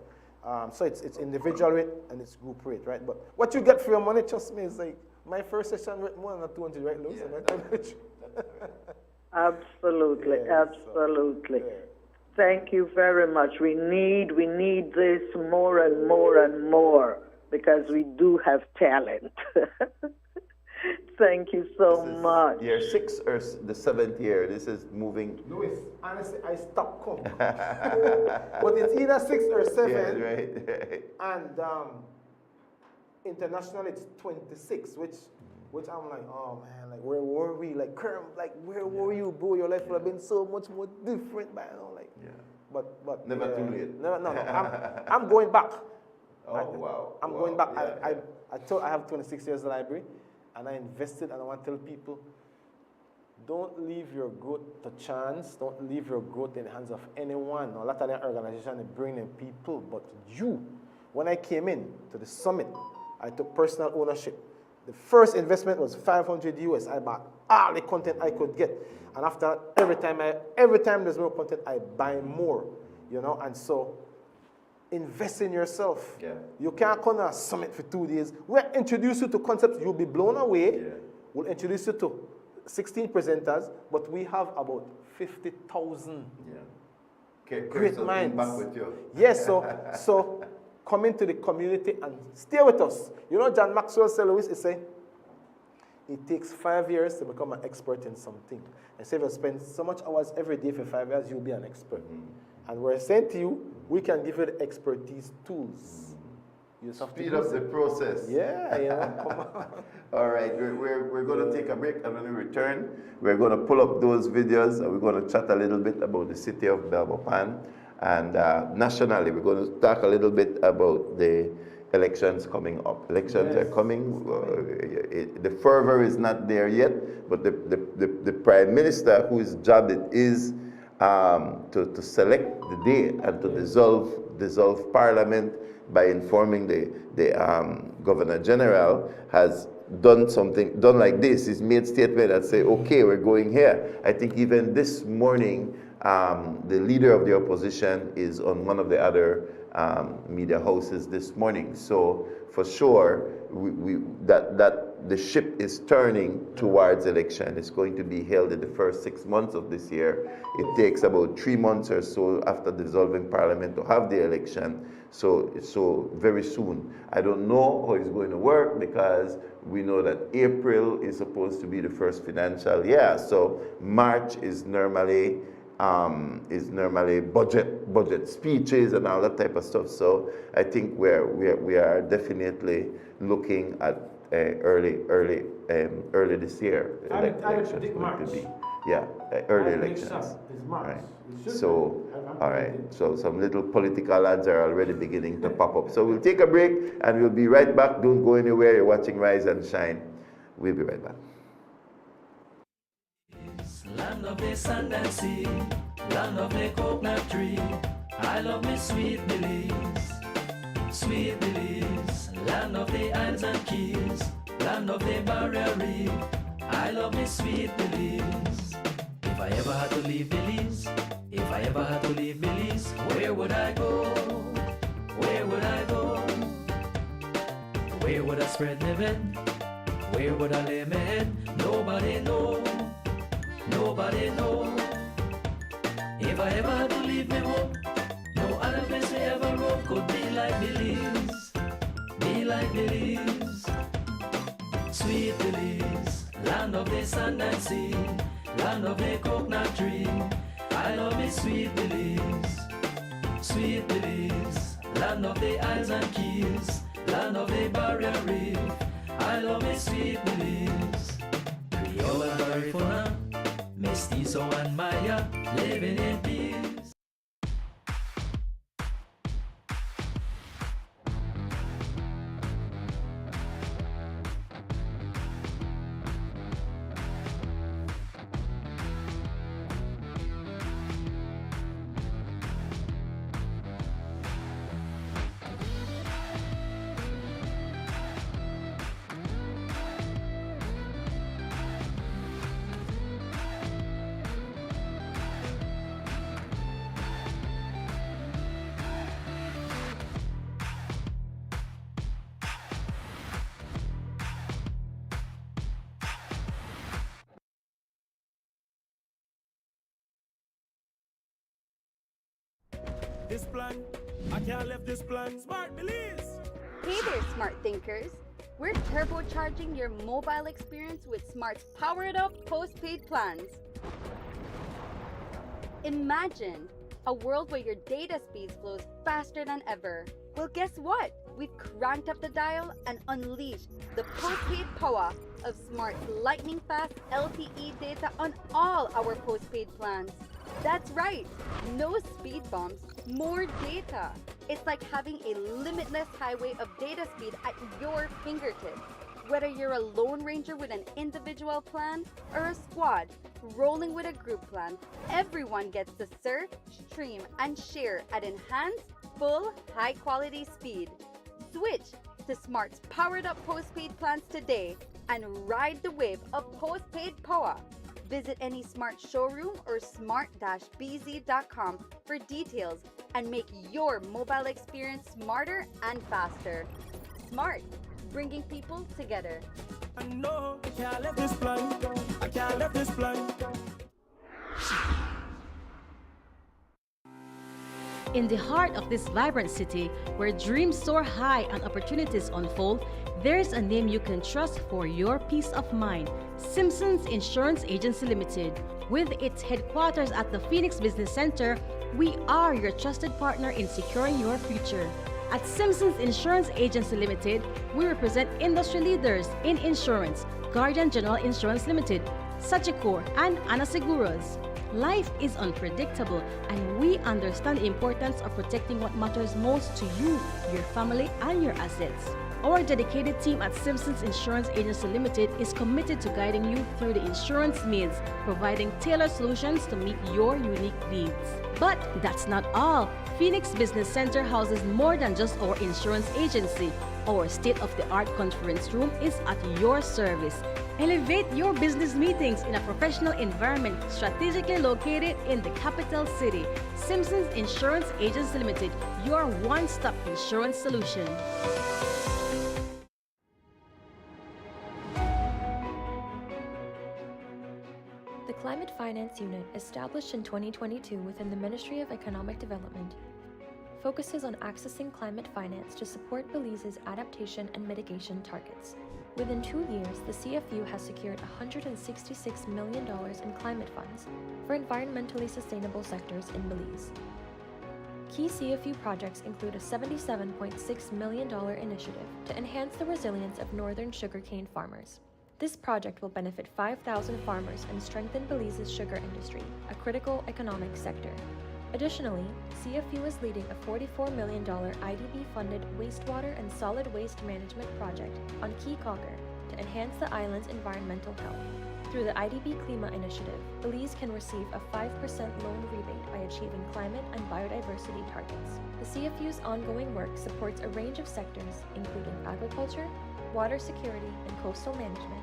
so it's individual rate and it's group rate, right? But what you get for your money, trust me, is like my first session rate more than 200, right, Lou? Yeah. Absolutely, Yeah, absolutely. So, yeah. Thank you very much. We need this more and more and more, because we do have talent. Thank you so much. Year 6 or the 7th year? This is moving. Louis, honestly, I stopped coming. But it's either 6 or 7. Yeah, right. And international, it's 26, which I'm like, oh man, like where were we? Like Kerm, like where were you, bro? Your life would have been so much more different by now. Like, but Never too late. No. I'm going back. Oh wow. I'm going back. I have 26 years of library, and I invested, and I want to tell people, don't leave your growth to chance. Don't leave your growth in the hands of anyone. A lot of the organizations bring in people, but you. When I came in to the summit, I took personal ownership. The first investment was $500 US. I bought all the content I could get, and after that, every time there's more content, I buy more. You know, and so invest in yourself. Yeah. You can't come to a summit for 2 days. We'll introduce you to concepts. You'll be blown away. Yeah. We'll introduce you to 16 presenters, but we have about 50,000 great minds. Back with you. Yes, so come into the community and stay with us. You know, John Maxwell said, Louis, he said, it takes 5 years to become an expert in something. And so if you spend so much hours every day for 5 years, you'll be an expert. And we're saying to you, we can give you the expertise tools. You just have Speed to up the process. Yeah, come on. All right, we're going to take a break, and when we return, we're going to pull up those videos, and we're going to chat a little bit about the city of Belmopan. And nationally, we're going to talk a little bit about the elections coming up. Elections are coming. The fervor is not there yet, but the Prime Minister, whose job it is to select the day and to dissolve Parliament by informing the Governor General, has done like this. He's made statement that say, okay, we're going here. I think even this morning, the leader of the opposition is on one of the other media houses this morning. So for sure, that the ship is turning towards election. It's going to be held in the first 6 months of this year. It takes about 3 months or so after dissolving Parliament to have the election. So very soon. I don't know how it's going to work, because we know that April is supposed to be the first financial year. So March is normally budget speeches and all that type of stuff. So I think we are definitely looking at early this year. I predict March. Yeah, early That makes elections. sense. It's March. Right. It should So, be. all right. So some little political ads are already beginning to pop up. So we'll take a break and we'll be right back. Don't go anywhere. You're watching Rise and Shine. We'll be right back. Land of the sand and sea, land of the coconut tree. I love me sweet Belize, sweet Belize. Land of the islands and keys, land of the barrier reef. I love me sweet Belize. If I ever had to leave Belize, if I ever had to leave Belize, where would I go? Where would I go? Where would I spread my bed? Where would I lay my head? Nobody know. Nobody know. If I ever had to leave me home, no other place I ever roam could be like Belize. Be like Belize. Sweet Belize, land of the sand and sea, land of the coconut tree. I love me sweet Belize. Sweet Belize, land of the islands and keys, land of the barrier reef. I love me sweet Belize. Creole and Garifuna, Mestizo and Maya, living in peace. This plan, I can't leave this plan. Smart Belize. Hey there, smart thinkers. We're turbocharging your mobile experience with Smart's powered up postpaid plans. Imagine a world where your data speeds flows faster than ever. Well, guess what? We've cranked up the dial and unleashed the postpaid power of Smart's lightning fast LTE data on all our postpaid plans. That's right, no speed bumps, more data. It's like having a limitless highway of data speed at your fingertips. Whether you're a lone ranger with an individual plan or a squad rolling with a group plan, everyone gets to surf, stream, and share at enhanced, full, high-quality speed. Switch to Smart's powered up postpaid plans today and ride the wave of postpaid power. Visit any Smart showroom or smart-bz.com for details and make your mobile experience smarter and faster. Smart, bringing people together. No, I can't leave this plan. I can't leave this plan. In the heart of this vibrant city, where dreams soar high and opportunities unfold, there's a name you can trust for your peace of mind: Simpsons Insurance Agency Limited. With its headquarters at the Phoenix Business Center, we are your trusted partner in securing your future. At Simpsons Insurance Agency Limited, we represent industry leaders in insurance: Guardian General Insurance Limited, Sagicor, and Ana Seguros. Life is unpredictable, and we understand the importance of protecting what matters most to you, your family, and your assets. Our dedicated team at Simpsons Insurance Agency Limited is committed to guiding you through the insurance needs, providing tailored solutions to meet your unique needs. But that's not all. Phoenix Business Center houses more than just our insurance agency. Our state-of-the-art conference room is at your service. Elevate your business meetings in a professional environment strategically located in the capital city. Simpsons Insurance Agency Limited, your one-stop insurance solution. The Climate Finance Unit, established in 2022 within the Ministry of Economic Development, focuses on accessing climate finance to support Belize's adaptation and mitigation targets. Within 2 years, the CFU has secured $166 million in climate funds for environmentally sustainable sectors in Belize. Key CFU projects include a $77.6 million initiative to enhance the resilience of northern sugarcane farmers, This project will benefit 5,000 farmers and strengthen Belize's sugar industry, a critical economic sector. Additionally, CFU is leading a $44 million IDB-funded wastewater and solid waste management project on Key Cocker to enhance the island's environmental health. Through the IDB Klima initiative, Belize can receive a 5% loan rebate by achieving climate and biodiversity targets. The CFU's ongoing work supports a range of sectors, including agriculture, water security, and coastal management,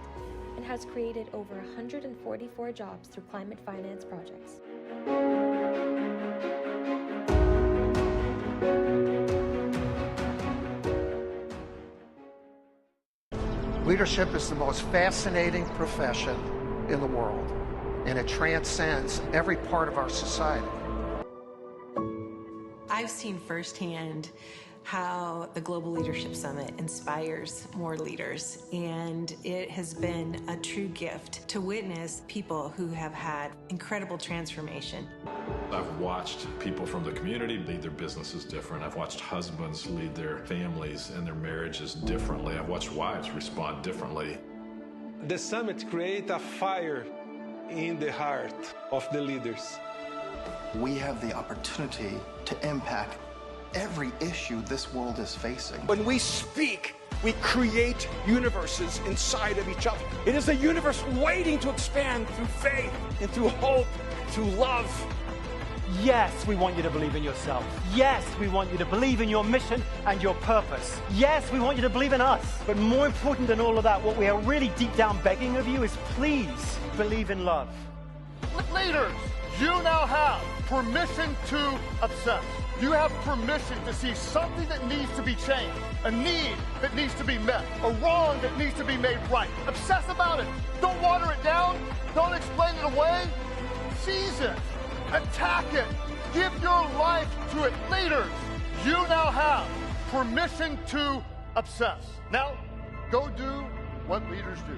and has created over 144 jobs through climate finance projects. Leadership is the most fascinating profession in the world, and it transcends every part of our society. I've seen firsthand how the Global Leadership Summit inspires more leaders, and it has been a true gift to witness people who have had incredible transformation. I've watched people from the community lead their businesses different. I've watched husbands lead their families and their marriages differently. I've watched wives respond differently. The summit creates a fire in the heart of the leaders. We have the opportunity to impact every issue this world is facing. When we speak, we create universes inside of each other. It is a universe waiting to expand through faith and through hope, through love. Yes, we want you to believe in yourself. Yes, we want you to believe in your mission and your purpose. Yes, we want you to believe in us. But more important than all of that, what we are really deep down begging of you is please believe in love. Leaders, you now have permission to obsess. You have permission to see something that needs to be changed, a need that needs to be met, a wrong that needs to be made right. Obsess about it. Don't water it down. Don't explain it away. Seize it. Attack it. Give your life to it. Leaders, you now have permission to obsess. Now, go do what leaders do.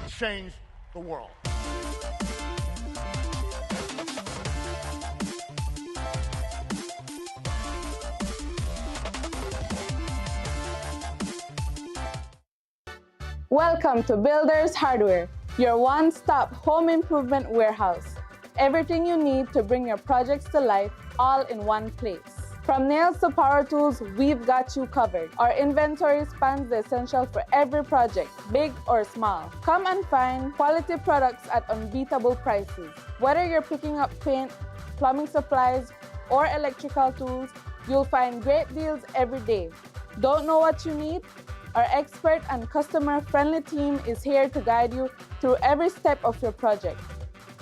Change the world. Welcome to Builders Hardware, your one-stop home improvement warehouse. Everything you need to bring your projects to life, all in one place. From nails to power tools, we've got you covered. Our inventory spans the essentials for every project, big or small. Come and find quality products at unbeatable prices. Whether you're picking up paint, plumbing supplies, or electrical tools, you'll find great deals every day. Don't know what you need? Our expert and customer-friendly team is here to guide you through every step of your project.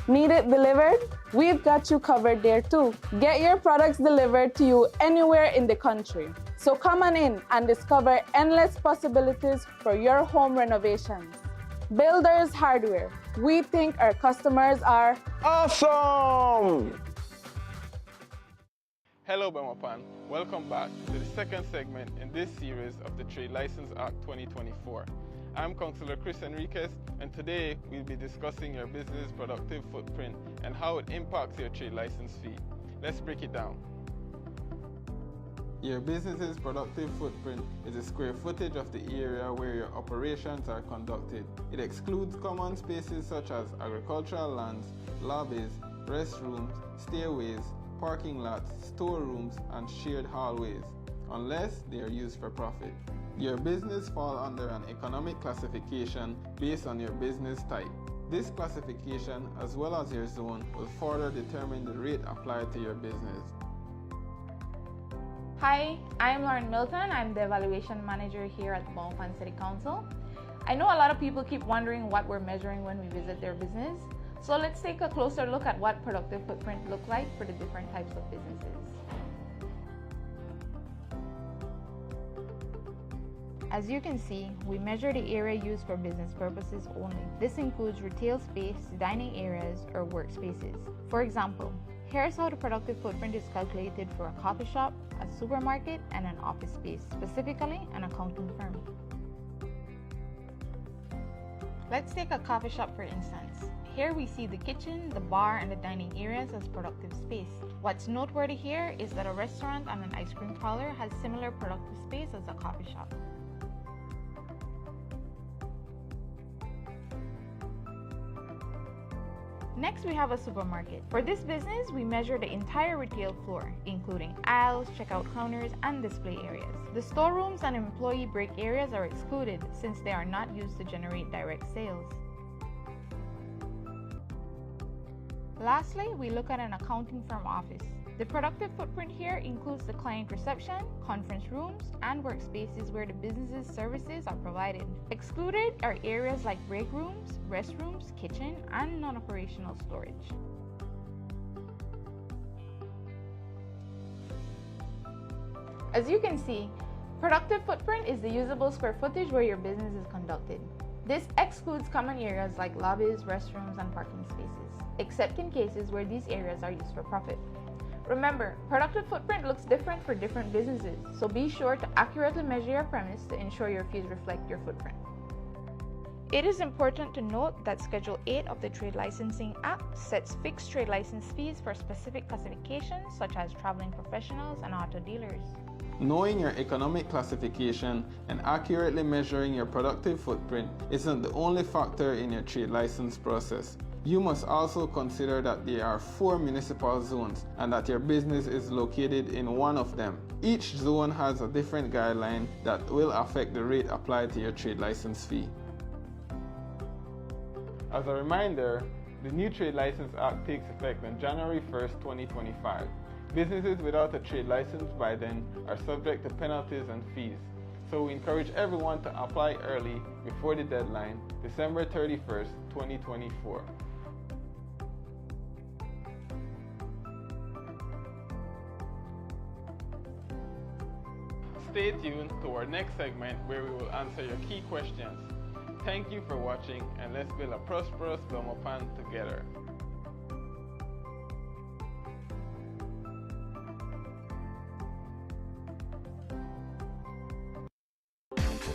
Need it delivered? We've got you covered there too. Get your products delivered to you anywhere in the country. So come on in and discover endless possibilities for your home renovations. Builders Hardware. We think our customers are awesome! Hello, Bamapan. Welcome back to the second segment in this series of the Trade License Act 2024. I'm Councillor Chris Enriquez, and today we'll be discussing your business productive footprint and how it impacts your trade license fee. Let's break it down. Your business's productive footprint is the square footage of the area where your operations are conducted. It excludes common spaces such as agricultural lands, lobbies, restrooms, stairways, parking lots, storerooms, and shared hallways, unless they are used for profit. Your business falls under an economic classification based on your business type. This classification, as well as your zone, will further determine the rate applied to your business. Hi, I'm Lauren Milton. I'm the Evaluation Manager here at Bamapan City Council. I know a lot of people keep wondering what we're measuring when we visit their business. So let's take a closer look at what productive footprint looks like for the different types of businesses. As you can see, we measure the area used for business purposes only. This includes retail space, dining areas, or workspaces. For example, here's how the productive footprint is calculated for a coffee shop, a supermarket, and an office space, specifically an accounting firm. Let's take a coffee shop for instance. Here we see the kitchen, the bar, and the dining areas as productive space. What's noteworthy here is that a restaurant and an ice cream parlor has similar productive space as a coffee shop. Next, we have a supermarket. For this business, we measure the entire retail floor, including aisles, checkout counters, and display areas. The storerooms and employee break areas are excluded since they are not used to generate direct sales. Lastly, we look at an accounting firm office. The productive footprint here includes the client reception, conference rooms, and workspaces where the business's services are provided. Excluded are areas like break rooms, restrooms, kitchen, and non-operational storage. As you can see, productive footprint is the usable square footage where your business is conducted. This excludes common areas like lobbies, restrooms, and parking spaces, except in cases where these areas are used for profit. Remember, productive footprint looks different for different businesses, so be sure to accurately measure your premise to ensure your fees reflect your footprint. It is important to note that Schedule 8 of the Trade Licensing Act sets fixed trade license fees for specific classifications such as traveling professionals and auto dealers. Knowing your economic classification and accurately measuring your productive footprint isn't the only factor in your trade license process. You must also consider that there are 4 municipal zones and that your business is located in one of them. Each zone has a different guideline that will affect the rate applied to your trade license fee. As a reminder, the new Trade License Act takes effect on January 1st, 2025. Businesses without a trade license by then are subject to penalties and fees. So we encourage everyone to apply early before the deadline, December 31st, 2024. Stay tuned to our next segment where we will answer your key questions. Thank you for watching, and let's build a prosperous Belmopan together.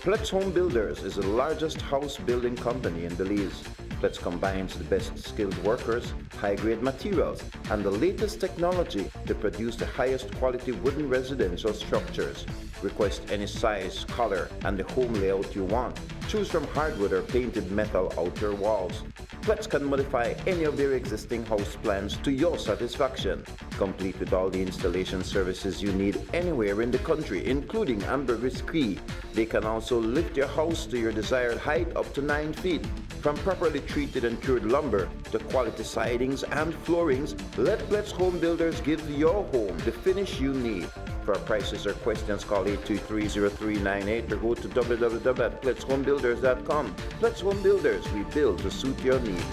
Plex Home Builders is the largest house building company in Belize. Plex combines the best skilled workers, high-grade materials, and the latest technology to produce the highest quality wooden residential structures. Request any size, color, and the home layout you want. Choose from hardwood or painted metal outer walls. Plex can modify any of your existing house plans to your satisfaction, complete with all the installation services you need anywhere in the country, including ambergris Cree. They can also lift your house to your desired height up to 9 feet. From properly treated and cured lumber to quality sidings and floorings, let Plex Home Builders give your home the finish you need. For prices or questions, call 823-0398 or go to www.plexhomebuilders.com. Plex Home Builders, we build to suit your needs.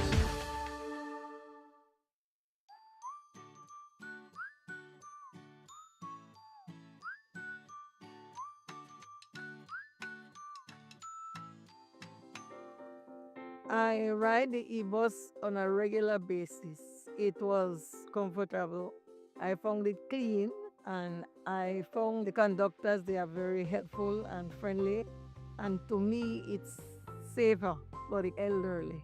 I ride the e-bus on a regular basis. It was comfortable. I found it clean, and I found the conductors, they are very helpful and friendly. And to me, it's safer for the elderly.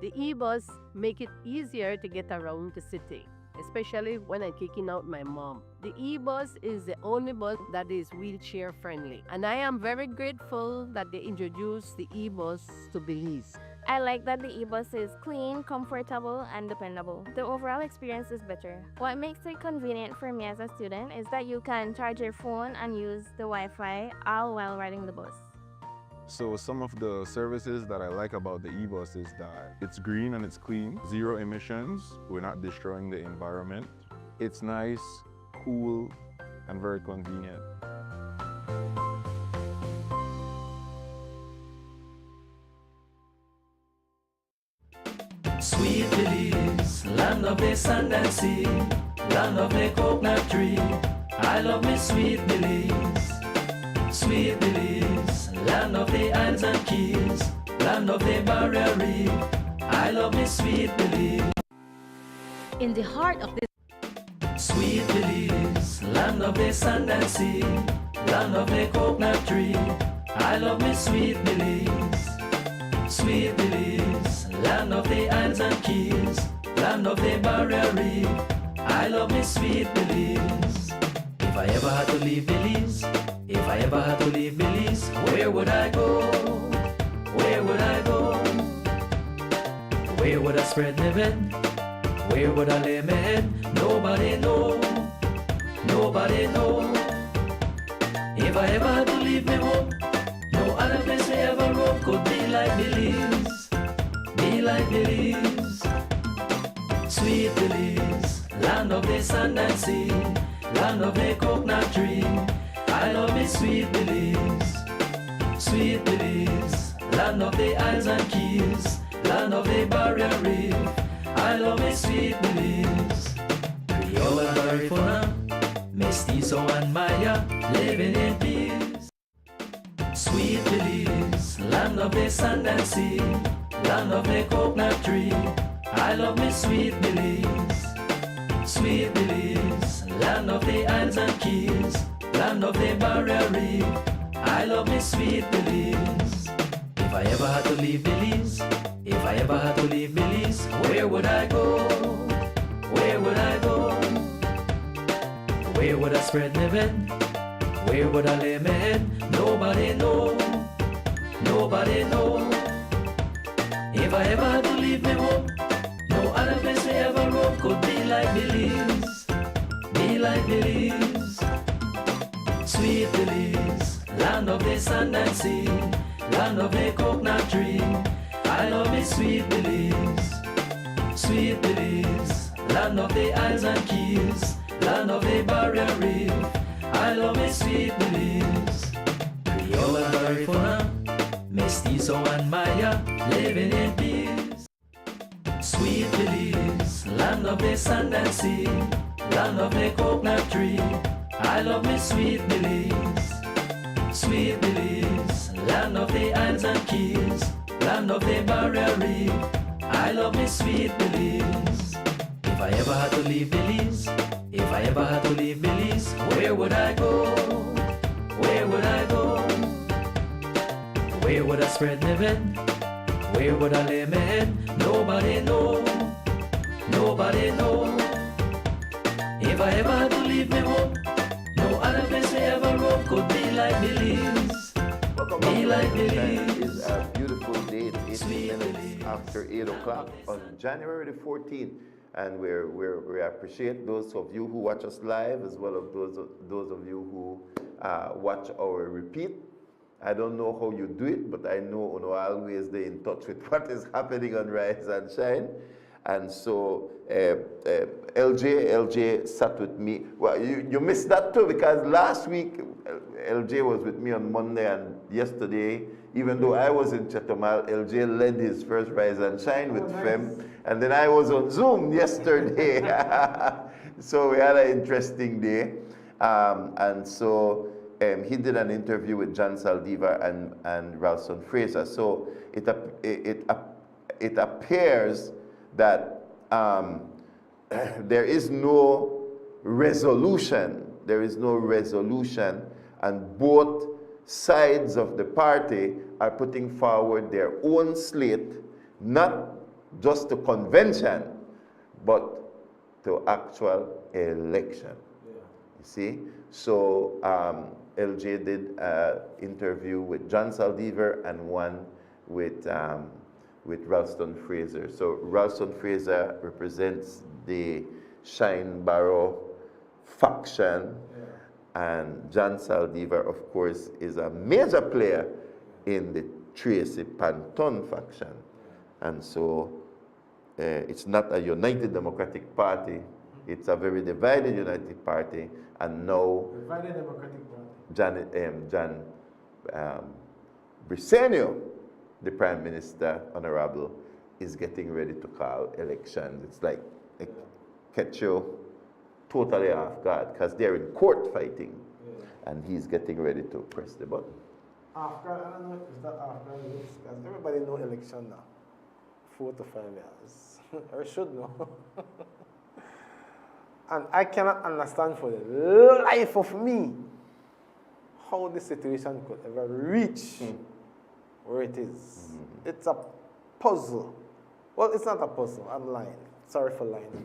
The e-bus make it easier to get around the city, especially when I'm kicking out my mom. The e-bus is the only bus that is wheelchair friendly, and I am very grateful that they introduced the e-bus to Belize. I like that the e-bus is clean, comfortable, and dependable. The overall experience is better. What makes it convenient for me as a student is that you can charge your phone and use the Wi-Fi all while riding the bus. So some of the services that I like about the e-bus is that it's green and it's clean, 0 emissions, we're not destroying the environment. It's nice, cool, and very convenient. Sweet Belize, land of the sand and sea, land of the coconut tree. I love me sweet Belize. Sweet Belize, land of the islands and keys, land of the barrier reef. I love me sweet Belize. In the heart of this Sweet Belize, land of the sand and sea, land of the coconut tree. I love me sweet Belize. Sweet Belize, land of the islands and keys, land of the barrier reef. I love me sweet Belize. If I ever had to leave Belize, if I ever had to leave Belize, where would I go? Where would I go? Where would I spread my bed? Where would I lay my head? Nobody know. Nobody know. If I ever had to leave me home, no other place I ever roam could be like Belize. Be like Belize. Sweet Belize, land of the sand and sea, land of the coconut tree. I love me sweet Belize. Sweet Belize, land of the isles and keys, land of the barrier reef. I love me sweet Belize. Creole and Garifuna, Mestizo and Maya, living in peace. Sweet Belize, land of the sand and sea, land of the coconut tree. I love me sweet Belize. Sweet Belize, land of the isles and keys, land of the barrier reef. I love me sweet Belize. If I ever had to leave Belize, if I ever had to leave Belize, where would I go? Where would I go? Where would I spread my bed? Where would I lay my head? Nobody know. Nobody know. If I ever had to leave me home, no other place I ever roam could be like Belize. Be like Belize. Sweet Belize, land of the sand and sea, land of the coconut tree. I love me sweet Belize. Sweet Belize, land of the isles and keys, land of the barrier reef. I love me sweet Belize. Creole and Garifuna, Mestizo and Maya, living in peace. Sweet Belize, land of the sand and sea, land of the coconut tree. I love me sweet Belize. Sweet Belize, land of the isles and keys, land of the barrier reef. I love me sweet Belize. If I ever had to leave Belize, if I ever had to leave Belize, where would I go? Where would I go? Where would I spread my bed? Where would I lay my head? Nobody know. Nobody know. If I ever had to leave me home, no other place I ever roam could be like Belize. Be like Belize. It's a beautiful day. It's 8 minutes after 8 o'clock on January the 14th. And we appreciate those of you who watch us live, as well as those of you who watch our repeat. I don't know how you do it, but I know you always stay in touch with what is happening on Rise and Shine. And so LJ sat with me. Well, you missed that too, because last week LJ was with me on Monday, and yesterday, even though I was in Chetomal, LJ led his first Rise and Shine with FEM, and then I was on Zoom yesterday. So we had an interesting day. And so he did an interview with John Saldivar and Ralston Fraser. So it appears that there is no resolution. There is no resolution, and both sides of the party are putting forward their own slate, not just to convention, but to actual election. You see? So LJ did an interview with John Saldivar and one with Ralston Fraser. So Ralston Fraser represents the Shine Barrow faction, and John Saldivar, of course, is a major player in the Tracy Panton faction. And so it's not a united Democratic Party, it's a very divided United Party, and now Divided Democratic Party. John Briceño, the Prime Minister, Honorable, is getting ready to call elections. It's like it catch you totally off guard, because they're in court fighting, and he's getting ready to press the button. After, I don't know if that after this, because everybody know election now. 4 to 5 years. Or should know. And I cannot understand for the life of me how this situation could ever reach where it is. It's a puzzle. Well, it's not a puzzle. I'm lying. Sorry for lying.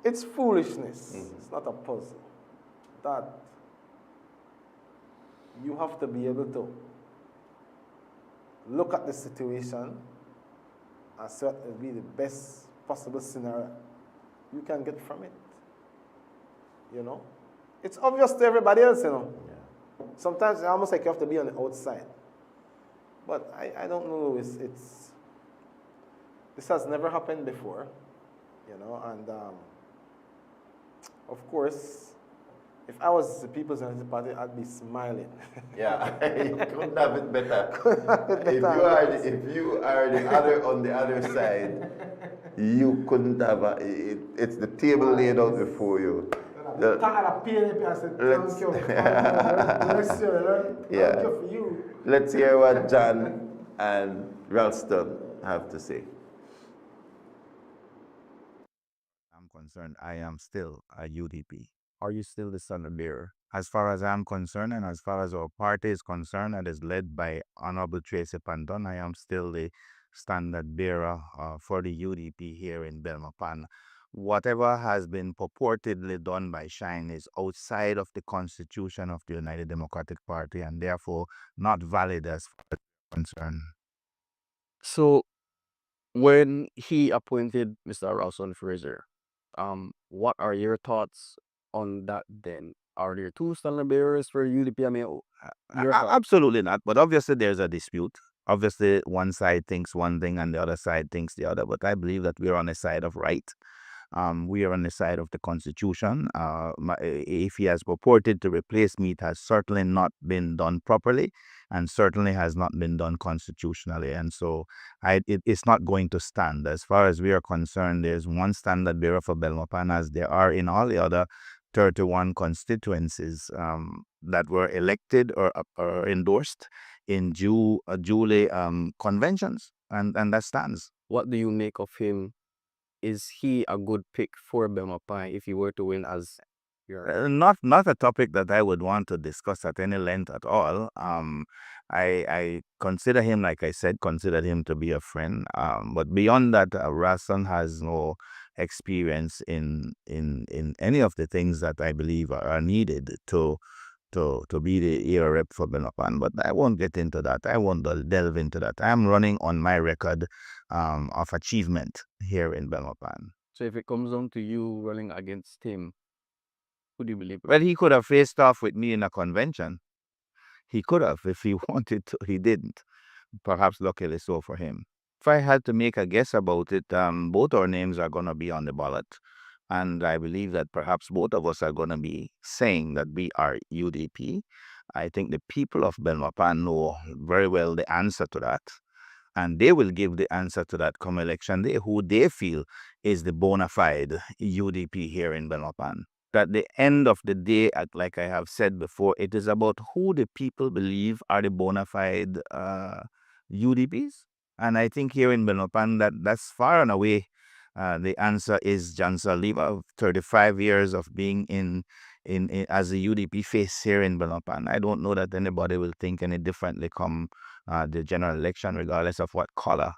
It's foolishness. It's not a puzzle. That you have to be able to look at the situation and see what will be the best possible scenario you can get from it. You know? It's obvious to everybody else, you know. Yeah. Sometimes it's almost like you have to be on the outside. But I don't know, this has never happened before, you know, and of course, if I was the People's Unity Party, I'd be smiling. Yeah, you couldn't have it better. If you are the other on the other side, you couldn't have it's the table laid out before you. Let's hear what John and Ralston have to say. I'm concerned, I am still a UDP. Are you still the standard bearer? As far as I'm concerned, and as far as our party is concerned, and is led by Honorable Tracy Panton, I am still the standard bearer for the UDP here in Belmopan. Whatever has been purportedly done by Shine is outside of the Constitution of the United Democratic Party, and therefore not valid as far as I'm concerned. So, when he appointed Mr. Rawson Fraser, what are your thoughts on that then? Are there two standard bearers for UDP? I mean, absolutely not. But obviously, there's a dispute. Obviously, one side thinks one thing and the other side thinks the other. But I believe that we're on the side of right. We are on the side of the Constitution. If he has purported to replace me, it has certainly not been done properly and certainly has not been done constitutionally. And so it's not going to stand. As far as we are concerned, there's one standard bearer for Belmopan, as there are in all the other 31 constituencies that were elected or endorsed in duly conventions. And that stands. What do you make of him? Is he a good pick for Belmopan if he were to win as your... Not a topic that I would want to discuss at any length at all. I consider him, like I said, consider him to be a friend. But beyond that, Rasson has no experience in any of the things that I believe are needed to be the era rep for Belmopan. But I won't get into that. I won't delve into that. I'm running on my record of achievement here in Belmopan. So if it comes down to you running against him, who do you believe? Well, he could have faced off with me in a convention. He could have if he wanted to. He didn't. Perhaps luckily so for him. If I had to make a guess about it, both our names are going to be on the ballot. And I believe that perhaps both of us are going to be saying that we are UDP. I think the people of Belmopan know very well the answer to that. And they will give the answer to that come election day, who they feel is the bona fide UDP here in Belmopan. At the end of the day, like I have said before, it is about who the people believe are the bona fide UDPs. And I think here in Belmopan, that's far and away the answer is John Saliba, 35 years of being in as a UDP face here in Belmopan. I don't know that anybody will think any differently come the general election, regardless of what color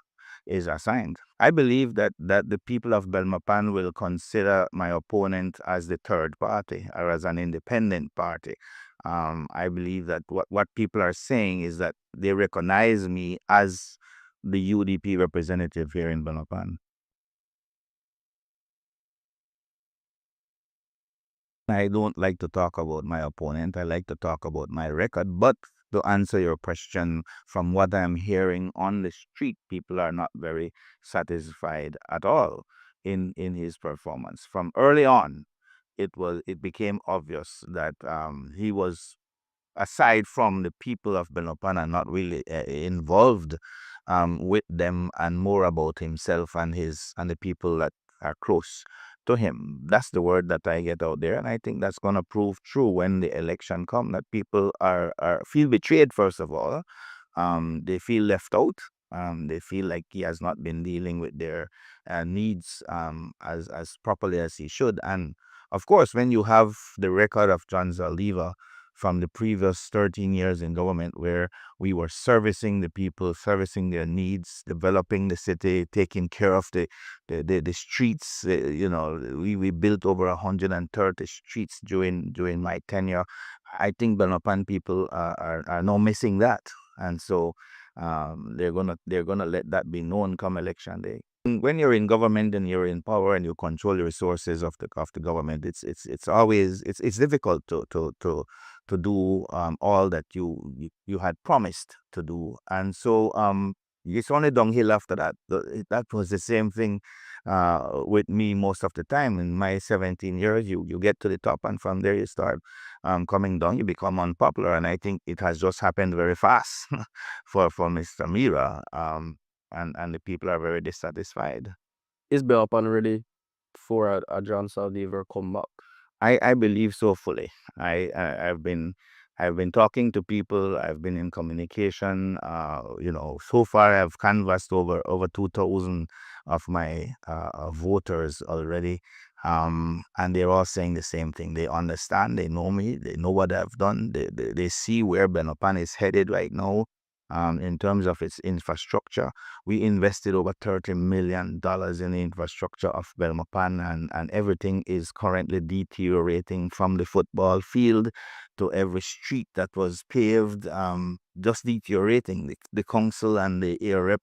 is assigned. I believe that the people of Belmopan will consider my opponent as the third party or as an independent party. I believe that what people are saying is that they recognize me as the UDP representative here in Belmopan. I don't like to talk about my opponent. I like to talk about my record. But to answer your question, from what I'm hearing on the street, people are not very satisfied at all in his performance. From early on, it became obvious that he was, aside from the people of Belmopan, not really involved with them, and more about himself and the people that are close to him. That's the word that I get out there, and I think that's going to prove true when the election comes, that people feel betrayed, first of all. They feel left out. They feel like he has not been dealing with their needs as properly as he should. And of course, when you have the record of John Zaliva from the previous 13 years in government, where we were servicing the people, servicing their needs, developing the city, taking care of the streets. We built over 130 streets during my tenure. I think Belmopan people are now missing that. And so They're gonna let that be known come election day. When you're in government and you're in power and you control the resources of the government, it's always it's difficult to do all that you had promised to do, and so it's only downhill after that. That was the same thing with me most of the time. In my 17 years, you get to the top, and from there you start coming down. You become unpopular, and I think it has just happened very fast for Mr. Mira. And the people are very dissatisfied. Is Belpan ready for a John Saldivar comeback? I believe so fully. I've been talking to people. I've been in communication. So far I've canvassed over 2,000 of my voters already, and they're all saying the same thing. They understand. They know me. They know what I've done. They see where Benopan is headed right now. In terms of its infrastructure, we invested over $30 million in the infrastructure of Belmopan, and everything is currently deteriorating from the football field to every street that was paved, just deteriorating. The council and the area rep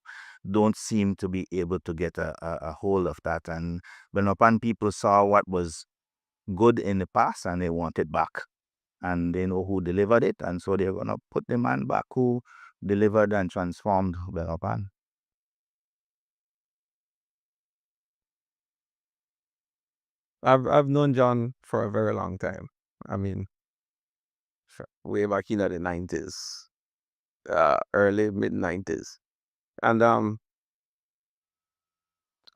don't seem to be able to get a hold of that. And Belmopan people saw what was good in the past and they want it back. And they know who delivered it, and so they're going to put the man back who delivered and transformed Belmopan. I've known John for a very long time. I mean, way back in the 90s, early mid-90s, and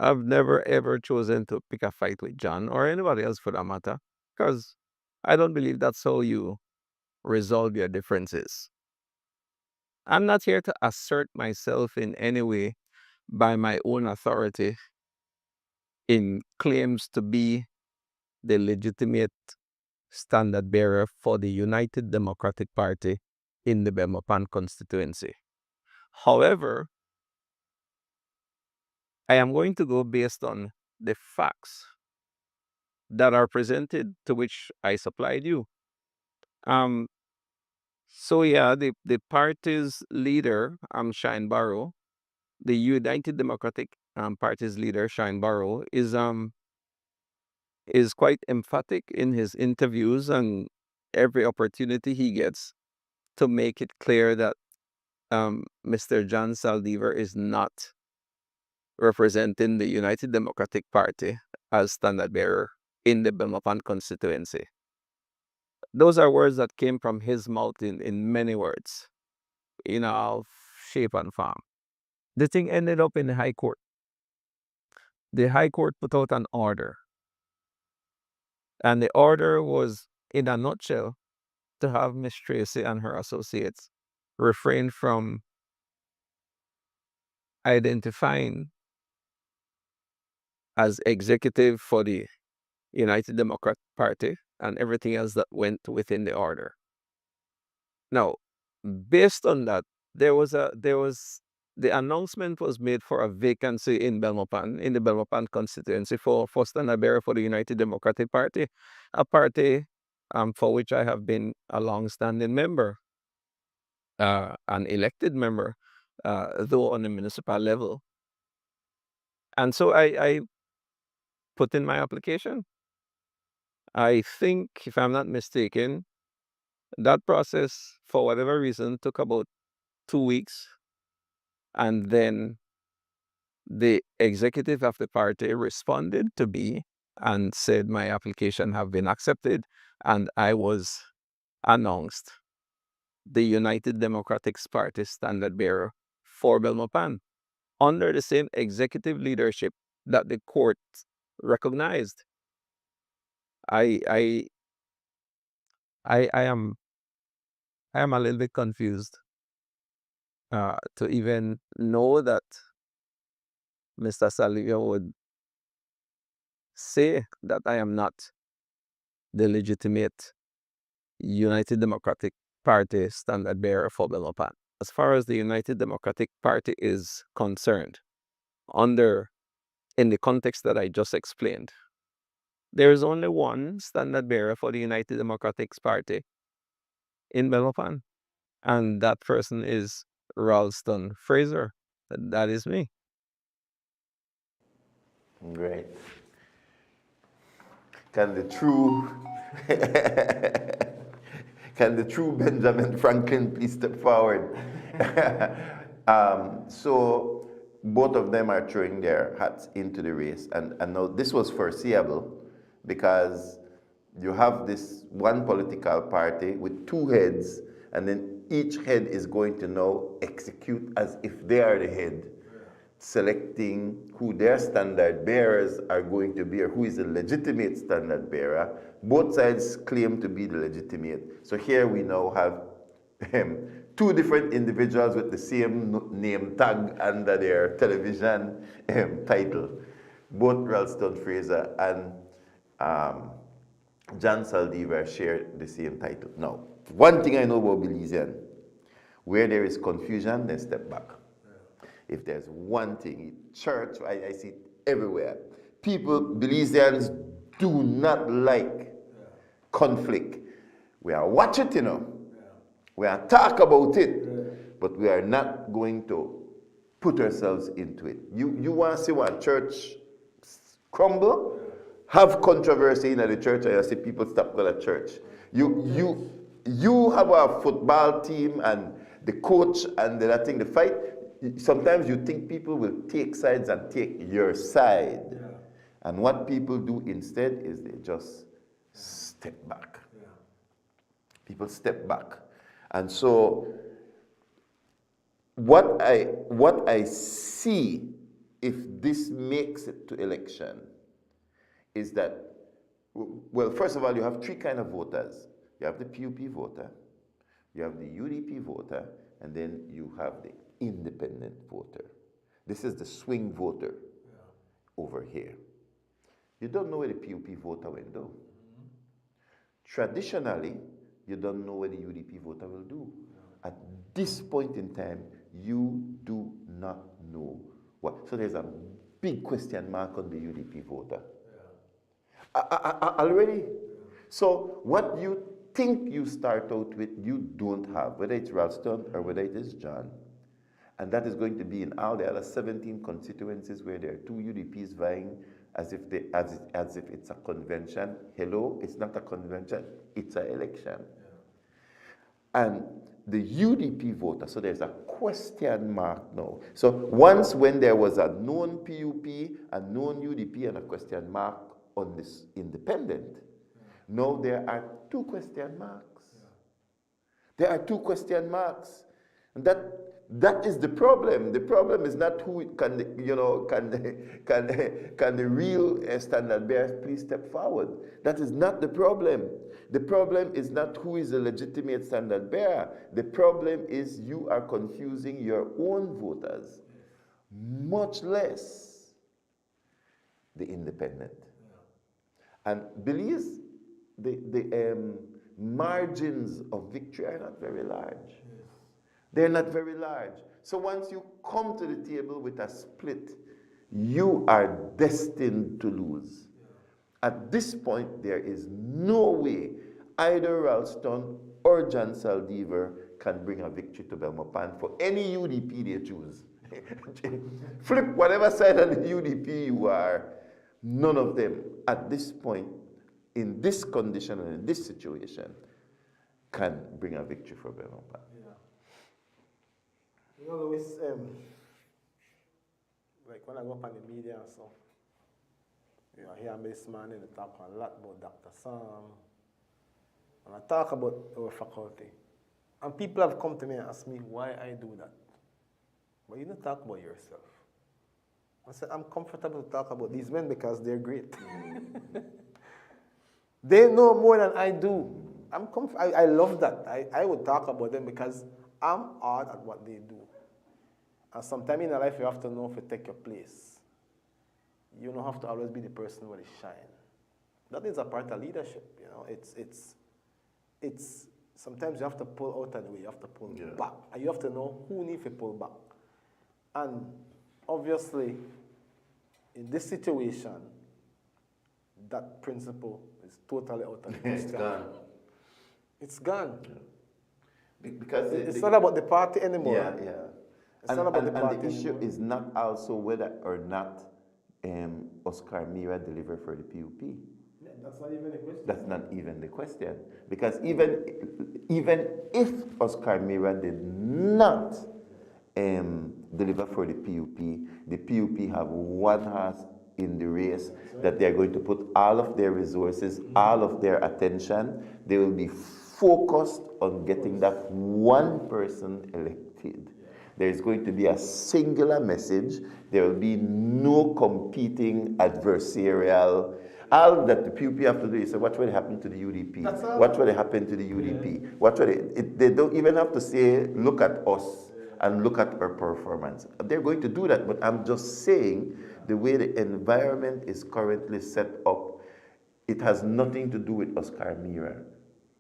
I've never ever chosen to pick a fight with John or anybody else for that matter, because I don't believe that's how you resolve your differences. I'm not here to assert myself in any way by my own authority in claims to be the legitimate standard bearer for the United Democratic Party in the Belmopan constituency. However, I am going to go based on the facts that are presented, to which I supplied you. So yeah, the party's leader, Shine Barrow, the United Democratic Party's leader, Shine Barrow, is quite emphatic in his interviews and every opportunity he gets to make it clear that Mr. John Saldivar is not representing the United Democratic Party as standard bearer in the Belmopan constituency. Those are words that came from his mouth in many words, in all shape and form. The thing ended up in the High Court. The High Court put out an order, and the order was, in a nutshell, to have Miss Tracy and her associates refrain from identifying as executive for the United Democratic Party and everything else that went within the order. Now, based on that, the announcement was made for a vacancy in Belmopan, in the Belmopan constituency for standard bearer for the United Democratic Party, a party for which I have been a long-standing member, an elected member, though on the municipal level. And so I put in my application. I think, if I'm not mistaken, that process, for whatever reason, took about 2 weeks. And then the executive of the party responded to me and said my application have been accepted, and I was announced the United Democratic Party standard bearer for Belmopan under the same executive leadership that the court recognized. I am a little bit confused to even know that Mr. Salivia would say that I am not the legitimate United Democratic Party standard bearer for Belmopan. As far as the United Democratic Party is concerned, in the context that I just explained, there is only one standard bearer for the United Democratic Party in Belmopan, and that person is Ralston Fraser. That is me. Great. Can the true can the true Benjamin Franklin please step forward? So both of them are throwing their hats into the race, and now this was foreseeable because you have this one political party with two heads, and then each head is going to now execute as if they are the head, selecting who their standard bearers are going to be or who is a legitimate standard bearer. Both sides claim to be the legitimate. So here we now have two different individuals with the same name tag under their television title. Both Ralston Fraser and John Saldivar share the same title. Now, one thing I know about Belizean, where there is confusion, then step back. If there's one thing, church, I see it everywhere. People, Belizeans, do not like conflict. We are watch it, you know. We are talk about it, but we are not going to put ourselves into it. You want to see what church crumble? Have controversy in the church, and you see people stop going to church. You have a football team and the coach and that thing, the fight. Sometimes you think people will take sides and take your side. Yeah. And what people do instead is they just step back. Yeah. People step back. And so what I see, if this makes it to election, is that, well, first of all, you have three kinds of voters. You have the PUP voter, you have the UDP voter, and then you have the independent voter. This is the swing voter over here. You don't know where the PUP voter will do. Traditionally, you don't know what the UDP voter will do. At this point in time, you do not know what. So there's a big question mark on the UDP voter. Already. So what you think you start out with, you don't have, whether it's Ralston or whether it is John. And that is going to be in all the other 17 constituencies where there are two UDPs vying as if it's a convention. Hello, it's not a convention, it's an election. Yeah. And the UDP voter, so there's a question mark now. So once when there was a known PUP, a known UDP, and a question mark on this independent, now there are two question marks. Yeah. There are two question marks. And that is the problem. The problem is not who can the real standard bearers please step forward. That is not the problem. The problem is not who is a legitimate standard bearer. The problem is you are confusing your own voters, much less the independent. And Belize, the margins of victory are not very large. They're not very large. So once you come to the table with a split, you are destined to lose. Yeah. At this point, there is no way either Ralston or John Saldivar can bring a victory to Belmopan for any UDP they choose. Flip whatever side of the UDP you are, none of them at this point, in this condition and in this situation, can bring a victory for Belmopan. You know, Louis, like when I go up on the media and stuff, you know, I hear this man and they talk a lot about Dr. Sam, and I talk about our faculty. And people have come to me and asked me why I do that. But you don't talk about yourself. I said, I'm comfortable to talk about these men because they're great. They know more than I do. I love that. I would talk about them because I'm hard at what they do. And sometimes in your life, you have to know if you take your place. You don't have to always be the person who will shine. That is a part of leadership. You know, it's sometimes you have to pull out of the way. You have to pull back. And you have to know who needs to pull back. And obviously, in this situation, that principle is totally out of the question. It's gone. It's gone. Because it's not about the party anymore. Yeah, yeah. It's not about the party and the issue anymore. is not also whether or not Oscar Mira delivered for the PUP. Yeah, that's not even the question. That's not even the question. Because even if Oscar Mira did not deliver for the PUP have one horse in the race that they're going to put all of their resources, all of their attention. They will be focused on getting that one person elected. There's going to be a singular message. There will be no competing adversarial. All that the PUP have to do is say, what will happen to the UDP? What will happen to the UDP? What will they don't even have to say, look at us and look at our performance. They're going to do that, but I'm just saying the way the environment is currently set up, it has nothing to do with Oscar Mira.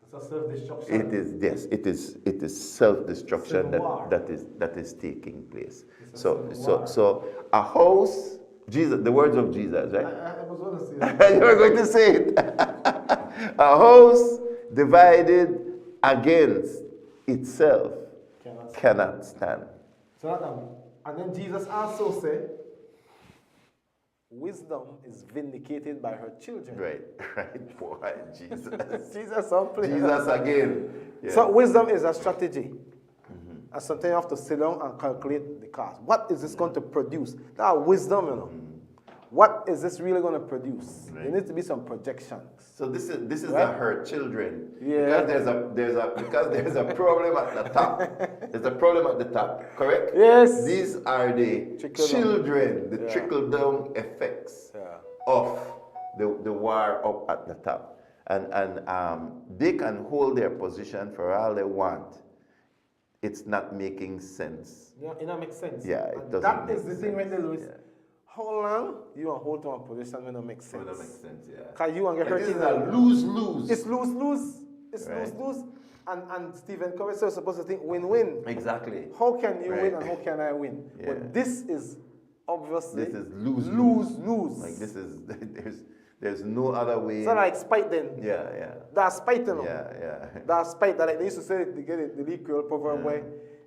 It's a self-destruction. It is, yes, it is self-destruction that is taking place. So a house, Jesus, the words of Jesus, right? I was going to say that. You were going to say it. A house divided against itself cannot stand. So and then Jesus also said, wisdom is vindicated by her children. Right, boy, Jesus. Jesus on play. Jesus again. Yeah. So wisdom is a strategy. And sometimes you have to sit down and calculate the cost. What is this going to produce? That wisdom, you know. What is this really going to produce? There needs to be some projections. So this is Right? her children. Yeah. Because there's a problem at the top. There's a problem at the top, correct? Yes. These are the children, the trickle down effects of the war up at the top. And they can hold their position for all they want. It's not making sense. Yeah, it don't make sense. Yeah, it And doesn't that make is the thing right there, Louis. Yeah. How long you want to hold to a position when it makes sense? When it makes sense, yeah. Because you want to get hurt. This is a lose-lose. It's lose-lose. It's Right. lose-lose. And Stephen Covey is supposed to think win-win. Exactly. How can you Right. win and how can I win? Yeah. But this is obviously This is lose-lose. lose. Like this is there's no other way. So like spite then. Yeah. That's spite, you know. Yeah. That's spite. That like they used to say to get the legal proverb way.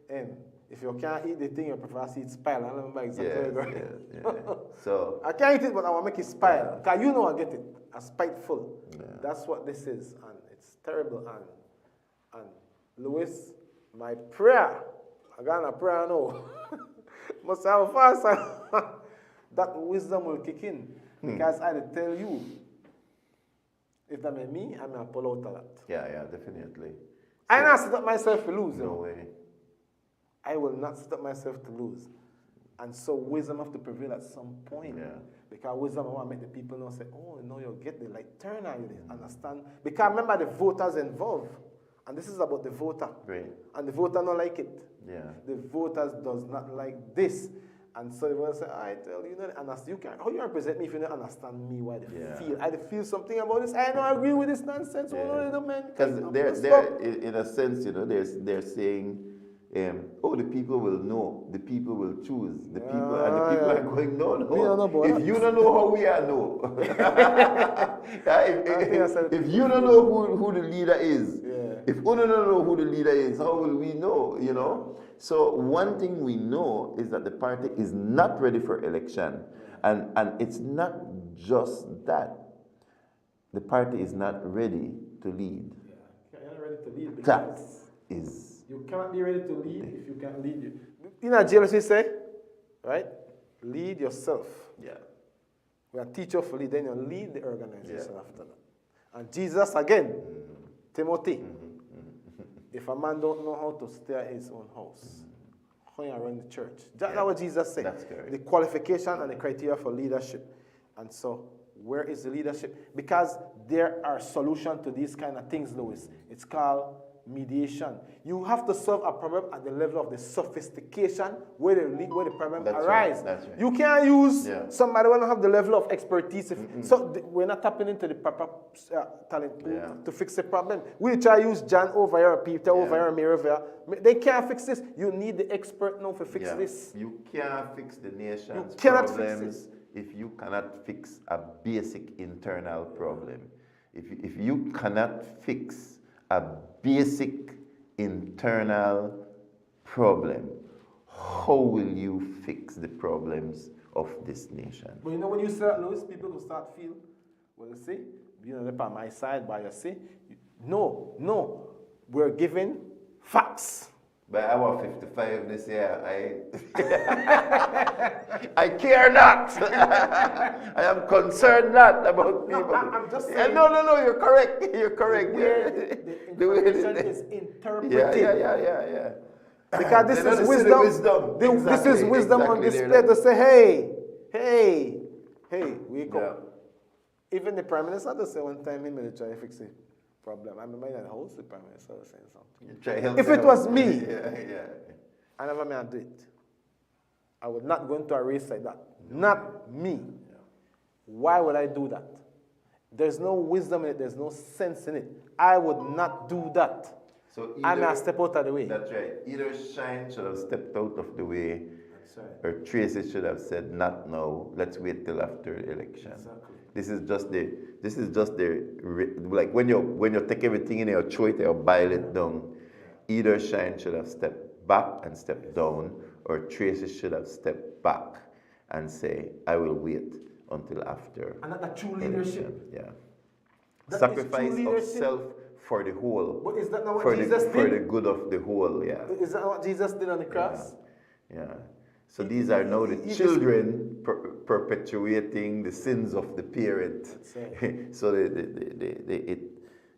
And if you can't eat the thing, you prefer to see it spile. I don't remember exactly where it goes. So I can't eat it, but I want to make it spile. Because you know I get it. I'm spiteful. That's what this is. And it's terrible. And Louis, my prayer, I got a prayer now. Must have a fast. That wisdom will kick in. Because I tell you, if that meant me, I'm going to pull out a lot. yeah, definitely. I not set up myself to lose. No way. I will not set up myself to lose. And so wisdom have to prevail at some point. Yeah. Because wisdom I want to make the people know, say, oh, no, you get the like turn on you, understand? Because remember the voters involved. And this is about the voter. Right. And the voter don't like it. Yeah. The voters does not like this. And so they will say, I tell you, you can how you represent me if you don't understand me, why they feel. I feel something about this. I don't agree with this nonsense. Because they're in a sense, you know, they're saying, the people will know, the people will choose, the people are going, no. If you don't know how we are, no. if you don't know who the leader is, if we don't know who the leader is, how will we know, you know? So one thing we know is that the party is not ready for election. And it's not just that. The party is not ready to lead. You're not ready to lead That because is... you cannot be ready to lead if you can't lead you. In a jail, we say, right? Lead yourself. Yeah. We are teacher for lead, then you lead the organization after that. And Jesus again, Timothy, if a man don't know how to steer his own house, how you run the church? That's what Jesus said. That's correct. The qualification and the criteria for leadership. And so, where is the leadership? Because there are solutions to these kind of things, Louis. It's called mediation. You have to solve a problem at the level of the sophistication where the problem arises. That's right. You can't use somebody who don't have the level of expertise. We're not tapping into the proper talent pool to fix the problem. We try to use John over here, Peter over here, Mary over here. They can't fix this. You need the expert now to fix this. You can't fix the nation's cannot fix problems if you cannot fix a basic internal problem. If you cannot fix a basic internal problem. How will you fix the problems of this nation? But you know, when you start Louis, people will start feel, well, you see, you know, by my side, by your say, no, we're giving facts. By our 55 this year, I care not. I am concerned not about people. I'm just saying. No, you're correct. You're correct. The way the information is interpreted. Yeah. Because this is wisdom. This is wisdom on display to say, hey, wake up. Even the Prime Minister does say one time he may try to fix the problem. I remember in the house, the Prime Minister was saying something. If it was me, I never may do it. I would not go into a race like that. Not me. Why would I do that? There's no wisdom in it. There's no sense in it. I would not do that. So I may step out of the way. That's right. Either Shine should have stepped out of the way, that's right, or Tracy should have said, "Not now. Let's wait till after the election." Exactly. This is just the like when you take everything in your throw it or boil it down. Either Shine should have stepped back and stepped down, or Tracy should have stepped back and say, "I will wait until after." And that's true election." leadership. Yeah. That Sacrifice is true of leadership. self for the whole. But is that not what for Jesus the, did? For the good of the whole, yeah. Is that what Jesus did on the cross? Yeah. So these are now the children perpetuating the sins of the parent. Right. So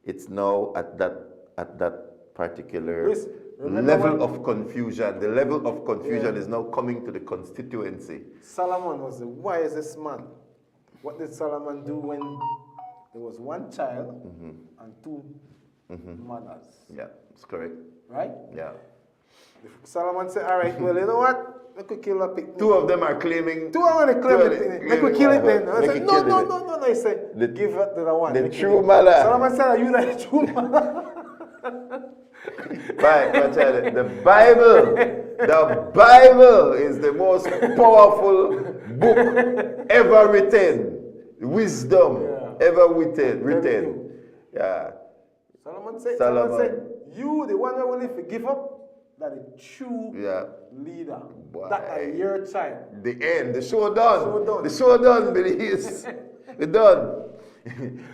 it's now at that particular level of confusion. The level of confusion is now coming to the constituency. Solomon was the wisest man. What did Solomon do when there was one child and two mothers? Yeah, that's correct. Right? Yeah. Solomon said, all right, well, you know what? Make we kill a picnic. Two of them are claiming. Two are going to claim the picnic. Make we kill it then. I said, no. He said, give it to the one. The true mother. Solomon said, are you the true mother? Right, the Bible is the most powerful book ever written. Wisdom ever written. Yeah. Solomon said, you, the one that will live, give up, that the true leader. Boy. That are your child. The end. The show done. The show done, Billy's. We're done.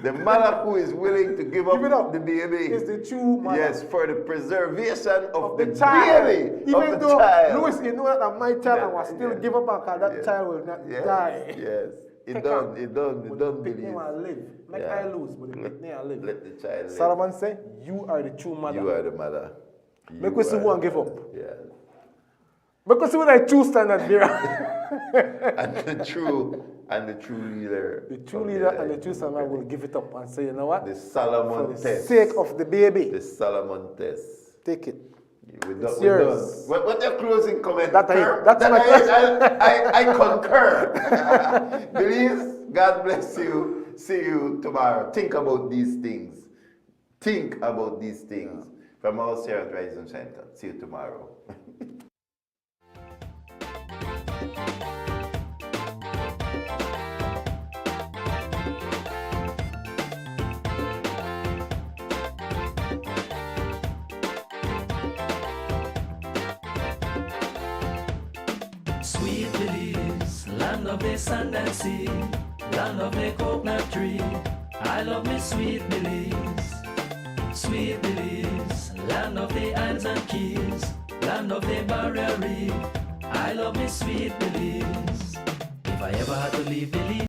The mother who is willing to give up the baby is the true mother. Yes, for the preservation of the child. baby. Even though, child. Louis, you know that my child, I will still give up because that child will not die. Yes. It done, Pick me and live. Like I lose, but the pick me and live. Let the child live. Solomon said, you are the true mother. You are the mother. Make us see who and give up. Yeah. Because when I true standard there. and the true leader. The true leader and the true standard will give it up and say, you know what? The Solomon test. For the sake of the baby. The Solomon test. Take it. It's yours. What's your closing comment? That's my question. I concur. Please, God bless you. See you tomorrow. Think about these things. From us here at Rise and Shine. See you tomorrow. Sweet Belize, land of the sand and sea, land of the coconut tree. I love me sweet Belize. Sweet Belize, land of the islands and keys, land of the barrier reef. I love me sweet Belize. If I ever had to leave Belize,